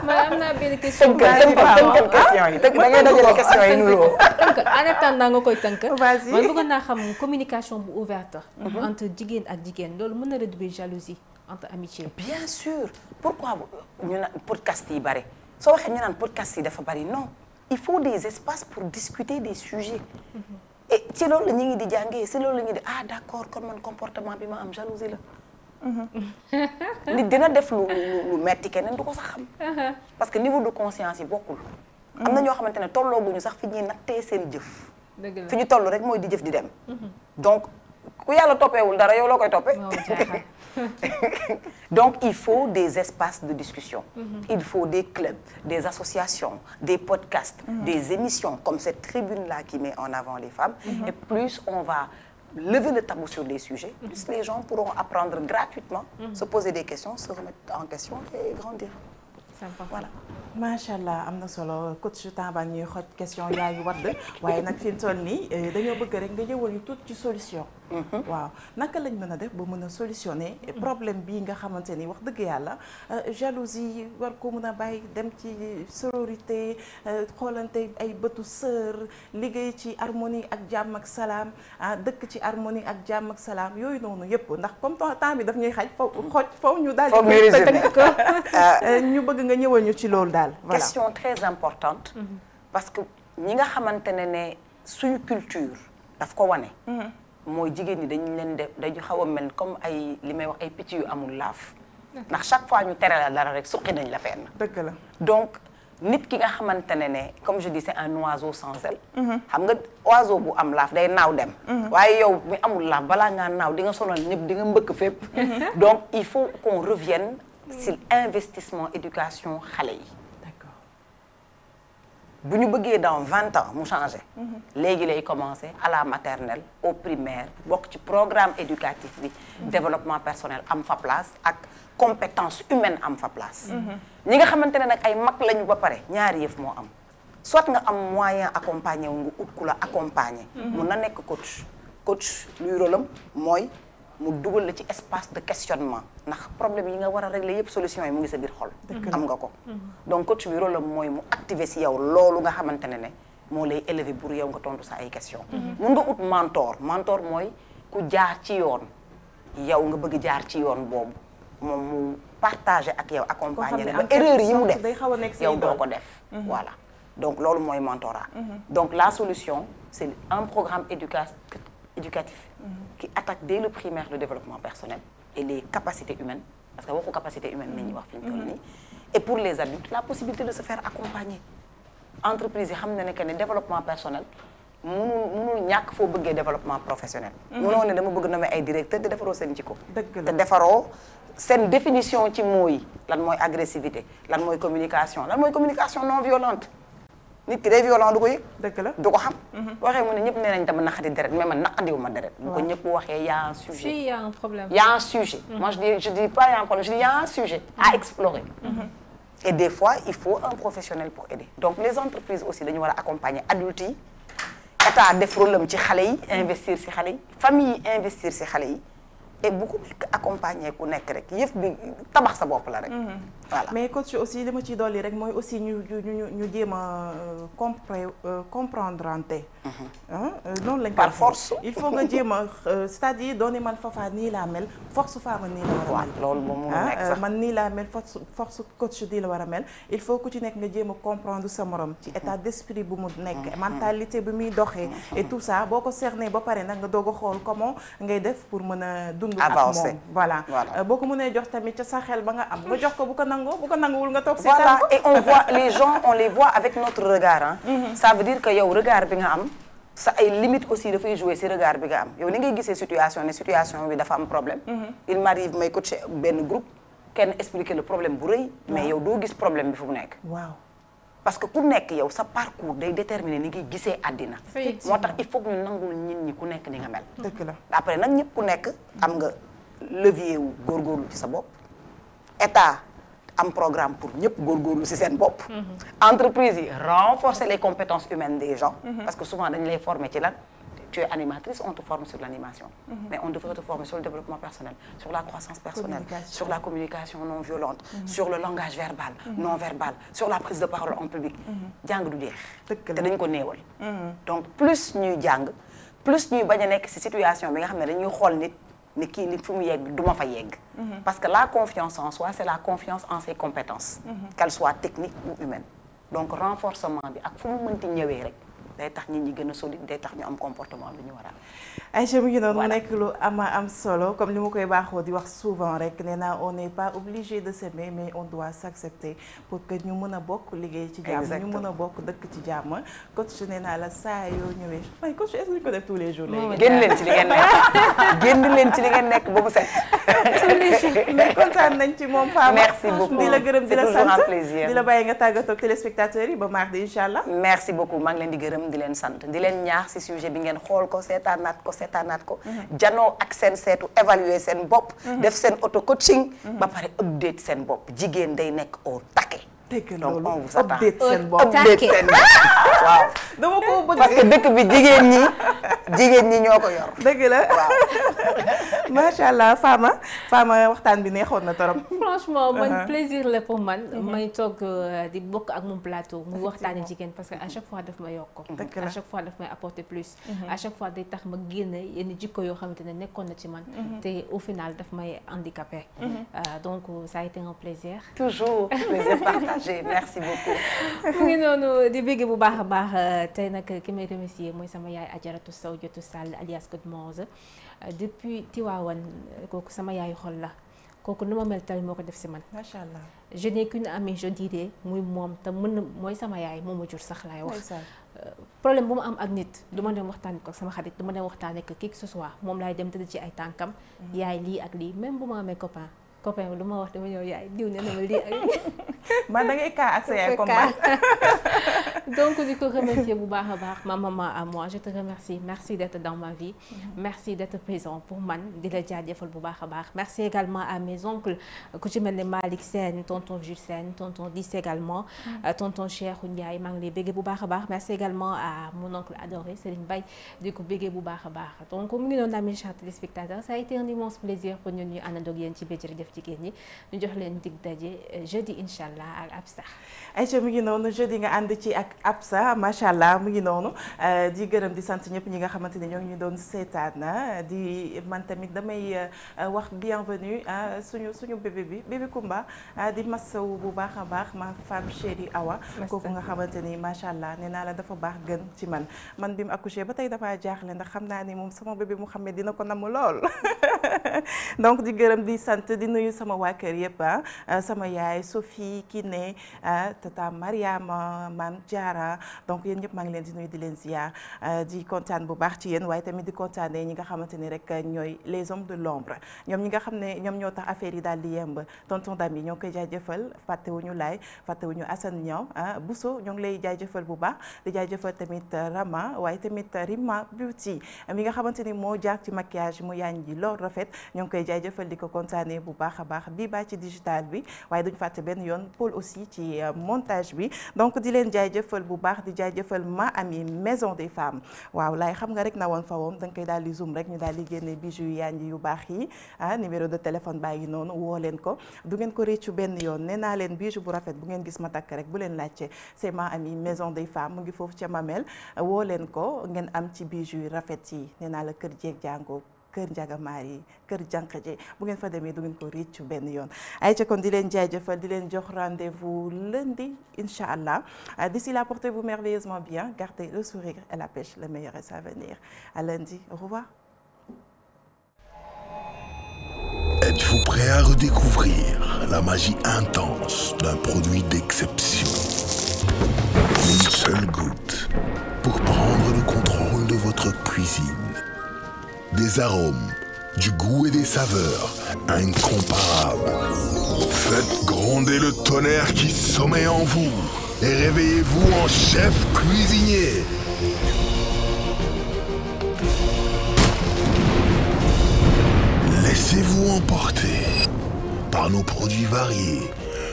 man am naa benn question. tënkal question yi da ngay dajale question yi nuyoo. en attendant nga koy tënk. vas-y man bëggoon naa xam communication bu ouverte. entre jigéen ak jigéen loolu mën na réduire jalousie entre amitié. bien sûr pourquoi ñu naan podcast yi bare soo waxee ñu naan podcast yi dafa bari non il faut des espaces pour discuter des sujets. et ci loolu la ñu ngi di jàngee si loolu la ñu di d'accord kon man comportement bi ma am jalousie la. nit dina def lu metti keneen du ko sax xam. parce que niveau de conscience yi bokkul. am na ñoo xamante ne tollooguñu sax fi ñuy nattee seen jëf. dëgg la fi ñu toll rek mooy di jëf di dem. donc ku yàlla toppeewul dara yow loo koy toppee. donc il faut des espaces de discussion. Il faut des clubs, des associations, des podcasts, des émissions comme cette tribune-là qui met en avant les femmes. Et plus on va lever le tabou sur les sujets, plus les gens pourront apprendre gratuitement, se poser des questions, se remettre en question et grandir. C'est important. Voilà. macha allah am na solo coach Tamba ñuy xoj question yaa ngi wadd waaye nag fi mu toll nii dañoo bëgg rek nga ñëwal ñu tuuti ci solution. waaw naka lañ mën a def ba mën a solutionner problème bii nga xamante ni wax dëgg yàlla jalousie war ko mën a bàyyi dem ci sororité xoolante ay bëtu sœur liggéey ci harmonie ak jàmm ak salaam dëkk ci harmonie ak jàmm ak salaam yooyu noonu yëpp ndax comme temps bi daf ñuy xaj foofu ñu daal di tënk ko ñu bëgg nga ñëwal ñu ci loolu daal. Voilà. Question très importante. Parce que ñi nga xamante ne suñu culture daf ko wane. mooy jigéen ñi dañu leen def dañu xaw a mel comme ay li may wax ay picc yu amul laaf. ndax chaque fois ñu tere la dara rek suqi nañ la fenn. dëgg la donc nit ki nga xamante ne comme je dis c'est un oiseau sans aile. xam nga oiseau bu am laaf day naaw dem. waaye yow mi amul laaf balaa ngaa naaw di nga sonal ñëpp di nga mbëkk fépp. donc il faut qu'on revienne sur investissement éducation xale yi. bu ñu bëggee dans 20 ans mu changer. léegi lay commencer à la maternelle au primaire bokk ci programme éducatif bi. développement personnel am fa place ak compétence humaine am fa place. ñi nga xamante ne nag ay mag lañu ba pare ñaari yëf moo am soit nga am moyen accompagner wu nga ut ku la accompagner. mun na nekk coach luy rôle am mooy mu dugal la ci espace de questionnement ndax problème yi nga war a régler yëpp solution yi mu ngi sa biir xol. am nga ko. donc coach bi rôle am mooy mu activer si yow loolu nga xamante ne moo lay élever pour yow nga tontu sa ay questions. mun nga ut mentor mooy ku jaar ci yoon yow nga bëgg jaar ci yoon boobu moom mu partager ak yow accompagner la ba erreur yi mu def day xaw a nekk yow doo ko def voilà donc loolu mooy mentorat donc la solution c'est un programme éducatif qui attaque dès le primaire le développement personnel et les capacités humaines parce que waxu capacité humaine la ñuy wax fi ñu toll nii et pour les adultes la possibilité de se faire accompagner entreprise yi xam na ne que ne développement personnel mënul ñàkk foo bëggee développement professionnel mënoo ne dama bëgg nommer ay directeur te defaroo seen jikko te defaroo seen définition ci mooy lan mooy agressivité lan mooy communication non violente nit ki day violent du ko yëg dëgg la du ko xam waxee mu ne ñëpp nee nañ dama naqadi deret mais man naqadiwu ma deret bu ko ñëpp waxee y a un sujet il y a un problème. il y a un sujet moi je dis pas il y a un problème je dis il y a un sujet à explorer et des fois il faut un professionnel pour aider donc les entreprises aussi dañu war a accompagner adultes yi état def rôle am ci xale yi investir ci xale yi famille yi investir ci xale yi et bu ku nekk accompagner ku nekk rek yëf bi tabax sa bopp la rek voilà mais coach aussi li ma ciy dolli rek mooy aussi ñu jéem a comprendre ante noonu lañ ko par force il faut nga jéem a c'est-à-dire doone man Fafa nii laa mel force Fama nii la war a mel loolu moom mënu nekk sax man nii laa mel force coach di la war a mel il faut ku ci nekk nga jéem a comprendre sa morom ci état d'esprit bu mu nekk mentalité bi muy doxee et tout ça boo ko cerner ba pare nag nga doog a xool comment ngay def pour mën a dund ak moom voilà boo ko mënee jox tamit ca sa xel ba nga am nga jox ko bu ko nanguwul nga toog voilà et on voit les gens on les voit avec notre regard ça veut dire que yow regard bi nga am sa ay limites aussi dafay jouer ci regard bi nga am yow ni ngay gisee situation bi dafa am problème il m'arrive may coacher benn groupe kenn expliquer le problème bu rëy mais yow doo gis problème bi fu mu nekk waaw parce que ku nekk yow sa parcours day déterminer ni ngay gisee àddina moo tax il faut que ñu nangul nit ñi ku nekk ni nga mel dëgg la après nag ñëpp ku nekk am nga levier wu góorgóorlu ci sa bopp état am programme pour ñëpp góorgóorlu ci seen bopp entreprise yi renforcer les compétences humaines des gens parce que souvent dañu lay former ci lan tu es animatrice on te forme sur l'animation mais on devrait te former sur le développement personnel sur la croissance personnelle sur la communication non violente sur le langage verbal non verbal sur la prise de parole en public jàng du jeex te dañ ko néewal donc plus ñuy jàng plus ñuy bañ a nekk ci situation bi nga xam ne dañuy xool nit ne kii nit fu mu yegg du ma fa yegg parce que la confiance en soi c'est la confiance en ses compétences qu'elles soient techniques ou humaines donc renforcement bi ak fu mu mënti ñëwee rek day tax nit ñi gën a solide day tax ñu am comportement bi ñu war a am. Aïcha mi ngi noonu mu nekk lu am solo comme li ma koy baaxoo di wax souvent rek nee naa on n'est pas obligé de s'aimer mais on doit s'accepter pour que ñu mën a bokk liggéey ci jàmm ñu mën a bokk dëkk ci jàmm coach nee naa la saa yoo ñëwee waaye coach est-ce que ñu ko def tous les jours léegi. génn leen ci li ngeen nekk génn leen ci li ngeen nekk ba mu set. mais kontaan nañ ci moom Fama. merci beaucoup di la gërëm di la c'est toujours un sant plaisir. di la bàyyi nga tàggatoo ak téléspectateurs yi ba mardi incha allah. merci beaucoup maa ngi leen di gërëm di leen sant di leen ñaax ci sujet bi ngeen xool ko seetaanaat ko janoo ak seen seetu évaluer seen bopp def seen auto coaching ba pare update seen bopp jigéen day nekk au taquet donc on vous attend update seen bopp update seen bopp waaw dama ko bëgg parce que dëkk bi jigéen ñi ñoo ko yor dëgg la waaw macha allah Fama waxtaan bi neexoon na torop franchement man plaisir la pour man may toog di bokk ak moom plateau muy waxtaani jigéen parce que à chaque fois daf ma yokk à chaque fois daf may apporter plus à chaque fois day tax ma génne yenn jikko yoo xamante ne nekkoon na ci man te au final daf may handicapé donc ça a été un plaisir toujours plaisir partagé merci beaucoup mu ngi noonu di bégg bu baax a baax tey nag ki may remercier mooy sama yaay Ajaratu Sow Jotu Sall alias Good Mose depuis Tiwaawan kooku sama yaayu xol la kooku nu ma mel tey moo ko def si man macha allah je n'ai qu'une amie je dirais muy moom te mën na mooy sama yaay moo ma jur sax laay wax problème bu ma am ak nit du ma dem waxtaanee ko sama xarit du ma dem waxtaanee ko qui que ce soit moom laay dem tëdd ci ay tànkam yaay lii ak lii même bu ma amee copain lu ma wax dama ñëw yaay diw ne na ma lii ak lii man da ngay kaa ak sa yaay comme man donc di ko remercier bu baax a baax ma maman à moi je te remercie merci d'être dans ma vie merci d'être présent pour man di la jaajëfal bu baax a baax merci également à mes oncles ku ci mel ne Malick Sène tonton Jules Sène tonton Dis également tonton Cheikh Ndiaye maa ngi lay béggee bu baax a baax merci également à mon oncle adoré Serigne Baye di ko béggee bu baax a baax donc mu ngi doon amis chers téléspectateurs ça a été un immense plaisir pour ñun ñu àndandoo ak yéen ci biir jërëjëf jigéen ñi ñu jox leen dig daje jeudi incha allah ak Absa. Aïcha mi ngi noonu jeudi nga ànd ci ak Absa macha allah mu ngi noonu di gërëm di sant ñëpp ñi nga xamante ni ñoo ngi ñu doon seetaan di man tamit damay wax bienvenue suñu bébé Kumba di masawu bu baax a baax ma femme chérie Awa kooku nga xamante ni macha allah nee naa la dafa baax gën ci man bi mu accouché ba tey dafa jaaxle ndax xam naa ni moom sama bébé Mouhamed dina ko namm lool donc di gërëm di sant di nuyu sama waa kër yëpp sama yaay Sophie Kiné tata Mariama Mam Diara donc yéen ñëpp maa ngi leen di nuyu di leen ziar di kontaan bu baax ci yéen waaye tamit di kontaanee ñi nga xamante ni rek ñooy les hommes de l'ombre ñoom ñi nga xam ne ñoom ñoo tax affaire yi daal di yemb tonton Dami ñoo ngi koy jaajëfal fàttewuñu Laay fàttewuñu Assane Niaw Bousso ñoo ngi lay jaajëfal bu baax di jaajëfal tamit Rama waaye tamit Rima Beauty mi nga xamante ni moo jaar ci maquillage mu yaañ ji lool rafet ñoo ngi koy jaajëfal di ko kontaanee bu baax a baax bii baa ci digital bi waaye duñ fàtte benn yoon Paul aussi ci montage bi donc di leen jaajëfal bu baax di jaajëfal ma ami maison des femmes waaw laay xam nga rek na woon fa woon da nga koy daal di zoom rek ñu daal di génne bijoux yu yaañ yu baax yi numéro de téléphone baa ngi noonu woo leen ko du ngeen ko réccu benn yoon nee naa leen bijou bu rafet bu ngeen gis ma takk rek bu leen laajte c'est ma ami maison des femmes mu ngi foofu ca Mamel woo leen ko ngeen am ci bijoux yu rafet yi nee naa la kër jeeg jàngoo kër njagamaar yi kër jànq ji bu ngeen fa demee du ngeen ko réccu benn yoon ay ca kon di leen jaajëfal di leen jox rendez-vous lundi incha allah d'ici là portez-vous merveilleusement bien gardez le sourire et la pêche le meilleur est à venir à lundi au revoir. Êtes-vous prêt à redécouvrir la magie intense d'un produit d'exception? Une seule goutte pour prendre le contrôle de votre cuisine. Des arômes, du goût et des saveurs incomparables. Faites gronder le tonnerre qui sommeille en vous et réveillez-vous en chef cuisinier. Laissez-vous emporter par nos produits variés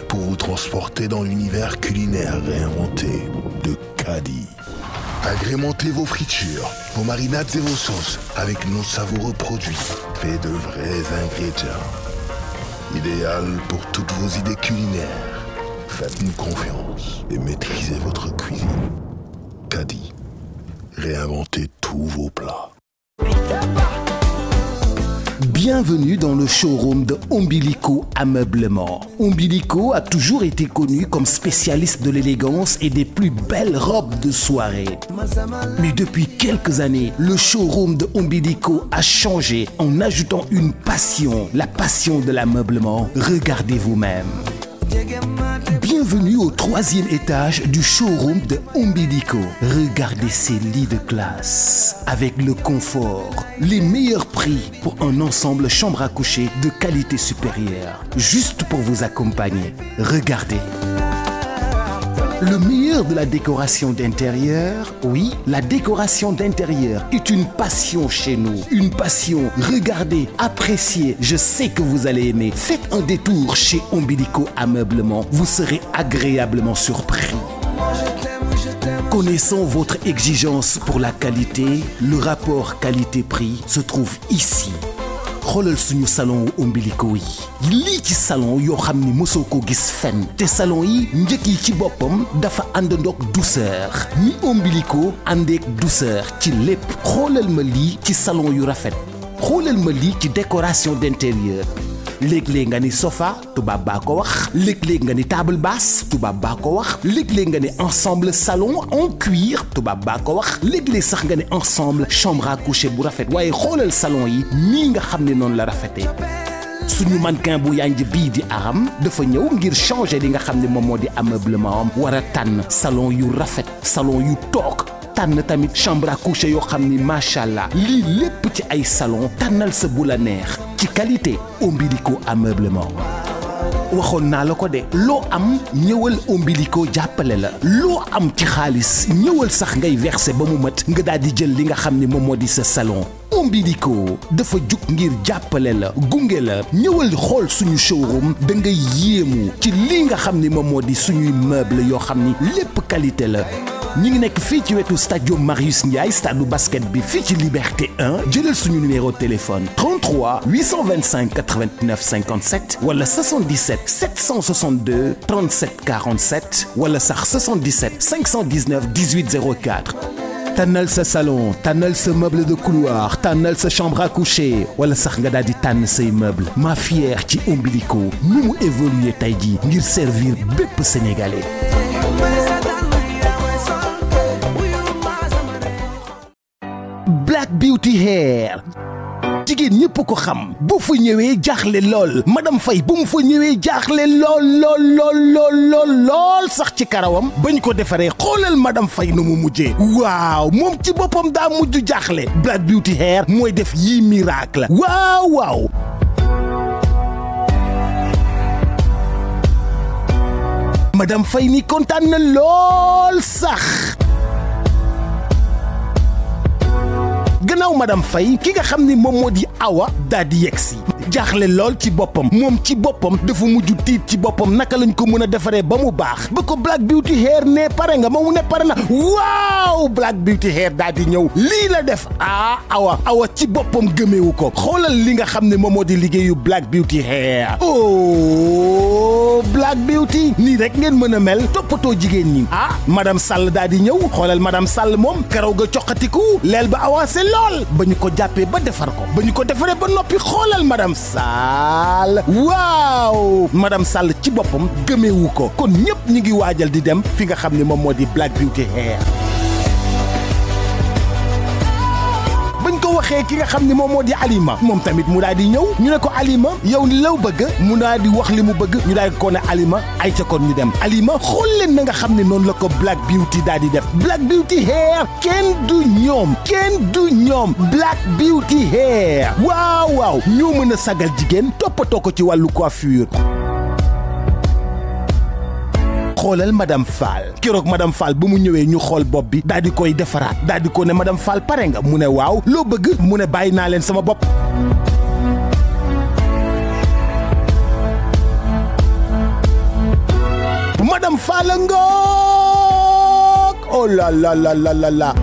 pour vous transporter dans l'univers culinaire réinventé de Kadi. Agrémentez vos fritures, vos marinades et vos sauces avec nos savoureux produits faits de vrais ingrédients. Idéal pour toutes vos idées culinaires. Faites-nous confiance et maîtrisez votre cuisine. Kadi, réinventez tous vos plats. Bienvenue dans le showroom de Ombilico Ameublement. Ombilico a toujours été connu comme spécialiste de l'élégance et des plus belles robes de soirée. Mais depuis quelques années, le showroom de Ombilico a changé en ajoutant une passion, la passion de l'ameublement. Regardez vous-même. Bienvenue au 3e étage du showroom de Ombilico. Regardez ces lits de classe avec le confort, les meilleurs prix pour un ensemble chambre à coucher de qualité supérieure. Juste pour vous accompagner. Regardez. Le meilleur de la décoration d'intérieur, oui, la décoration d'intérieur est une passion chez nous. Une passion. Regardez, appréciez, je sais que vous allez aimer. Faites un détour chez Ombilico Ameublement. Vous serez agréablement surpris. Connaissant votre exigence pour la qualité, le rapport qualité-prix se trouve ici. xoolal suñu salon Ombilico yi lii ci salon yoo xam ni mosoo ko gis fenn te salon yi njëkk yi ci boppam dafa àndandoog douceur ni Ombilico àndeek douceur ci lépp xoolal ma lii ci salon yu rafet xoolal ma lii ci décoration d'intérieur léeg-léeg nga ni sofa tubaab baa ko wax léeg-léeg nga ni table basse tubaab baa ko wax léeg-léeg nga ni ensemble salon en cuir tubaab baa ko wax léeg-léeg sax nga ni ensemble chambre à coucher bu rafet waaye xoolal salon yi nii nga xam ne noonu la rafetee suñu mannequin bu yanj bii di Aram dafa ñëw ngir changer li nga xam ne moom moo di ameublement am war a tànn salon yu rafet salon yu toog tànn tamit chambre à coucher yoo xam ni macha allah lii lépp ci ay salon tànnal sa bu la neex ci qualité Ombilico Ameublement. waxoon naa la ko de loo am ñëwal Ombilico jàppale la loo am ci xaalis ñëwal sax ngay verser ba mu mat nga daal di jël li nga xam ni moom moo di sa salon. Ombilico dafa jug ngir jàppale la gunge la ñëwal xool suñu showroom da ngay yéemu ci li nga xam ni moom moo di suñuy meuble yoo xam ni lépp qualité la. ñi ngi nekk fii ci wetu stadium Marius Ndiaye stade du basket bi fii ci Liberté 1 jëlal suñu numéro de téléphone 33 825 89 57 wala 77 762 37 47 wala sax 77 519 18 04. tànnal sa salon tànnal sa meuble de couloir tànnal sa chambre à coucher wala sax nga daal di tànn say meuble ma fière ci Ombilico ni mu évolué tey jii ngir servir bépp sénégalais. Black Beauty Hair. jigéen ñëpp ko xam bu fa ñëwee jaaxle lool madame Faye bu mu fa ñëwee jaaxle lool sax ci karawam bañ ko defaree xoolal madame Faye nu mu mujjee waaw moom ci boppam daa mujj jaaxle Black Beauty Hair mooy def yii miracle waaw madame Faye ni kontaan na lool sax gannaaw madame Faye ki nga xam ni moom moo di Awa daal di yegsi jaaxle lool ci boppam moom ci boppam dafa mujj tiit ci boppam naka lañ ko mën a defaree ba mu baax ba ko Black Beauty Hair ne pare nga ma mu ne pare na waaw Black Beauty Hair daal di ñëw lii la def Awa ci boppam gëmeewu ko xoolal li nga xam ne moom moo di liggéeyu Black Beauty Hair Black Beauty nii rek ngeen mën a mel toppatoo jigéen ñi madame Sall daal di ñëw xoolal madame Sall moom karaw ga coqatiku leel ba avancé lool ba ñu ko jàppee ba defar ko ba ñu ko defaree ba noppi xoolal madame Sall waaw madame Sall ci boppam gëmeewu ko kon ñëpp ñi ngi waajal di dem fi nga xam ne moom moo di Black Beauty Hair bañ ko waxee ki nga xam ne moom moo di Alima moom tamit mu daal di ñëw ñu ne ko Alima yow li law bëgg mu daal di wax li mu bëgg ñu daal di ko ne Alima ay ca kon ñu dem Alima xool leen na nga xam ne noonu la ko Black Beauty daal di def Black Beauty Hair kenn du ñoom Black Beauty Hair waaw ñoo mën a sagal jigéen toppatoo ko ci wàllu coiffure xoolal madame Fall keroog madame Fall bu mu ñëwee ñu xool bopp bi daal di koy defaraat daal di ko ne madame Fall pare nga mu ne waaw loo bëgg mu ne bàyyi naa leen sama bopp madame Fall ngoog oh la la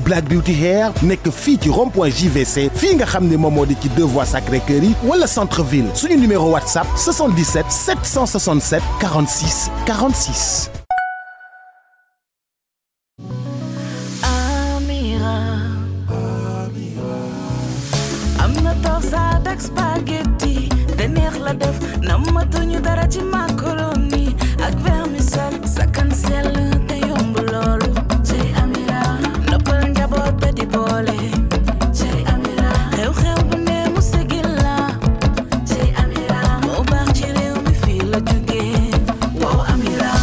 Black Beauty Hair nekk fii ci rond-point JVC fii nga xam ne moom moo di ci 2 voies Sacré-Cœur yi wala centre ville suñu numéro WhatsApp 77 767 46 46. am na torsade ak spaghetti te neex la def namatuñu dara ci macaroni ak vermicelle sakkan sell te yomb loolu cey Amira noppal njaboot ba di boole cey Amira xew-xew bu ne mu sigil la cey Amira moo baax ci réew mi fii la jógee wow Amira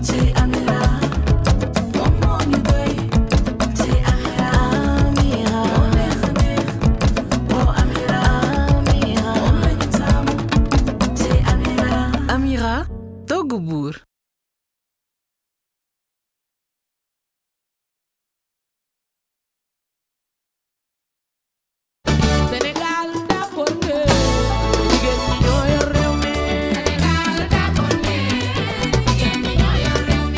cey Amira moom moo ñu doy cey Amira moo neex a neex wow Amira moom la ñu taamu cey Amira togg buur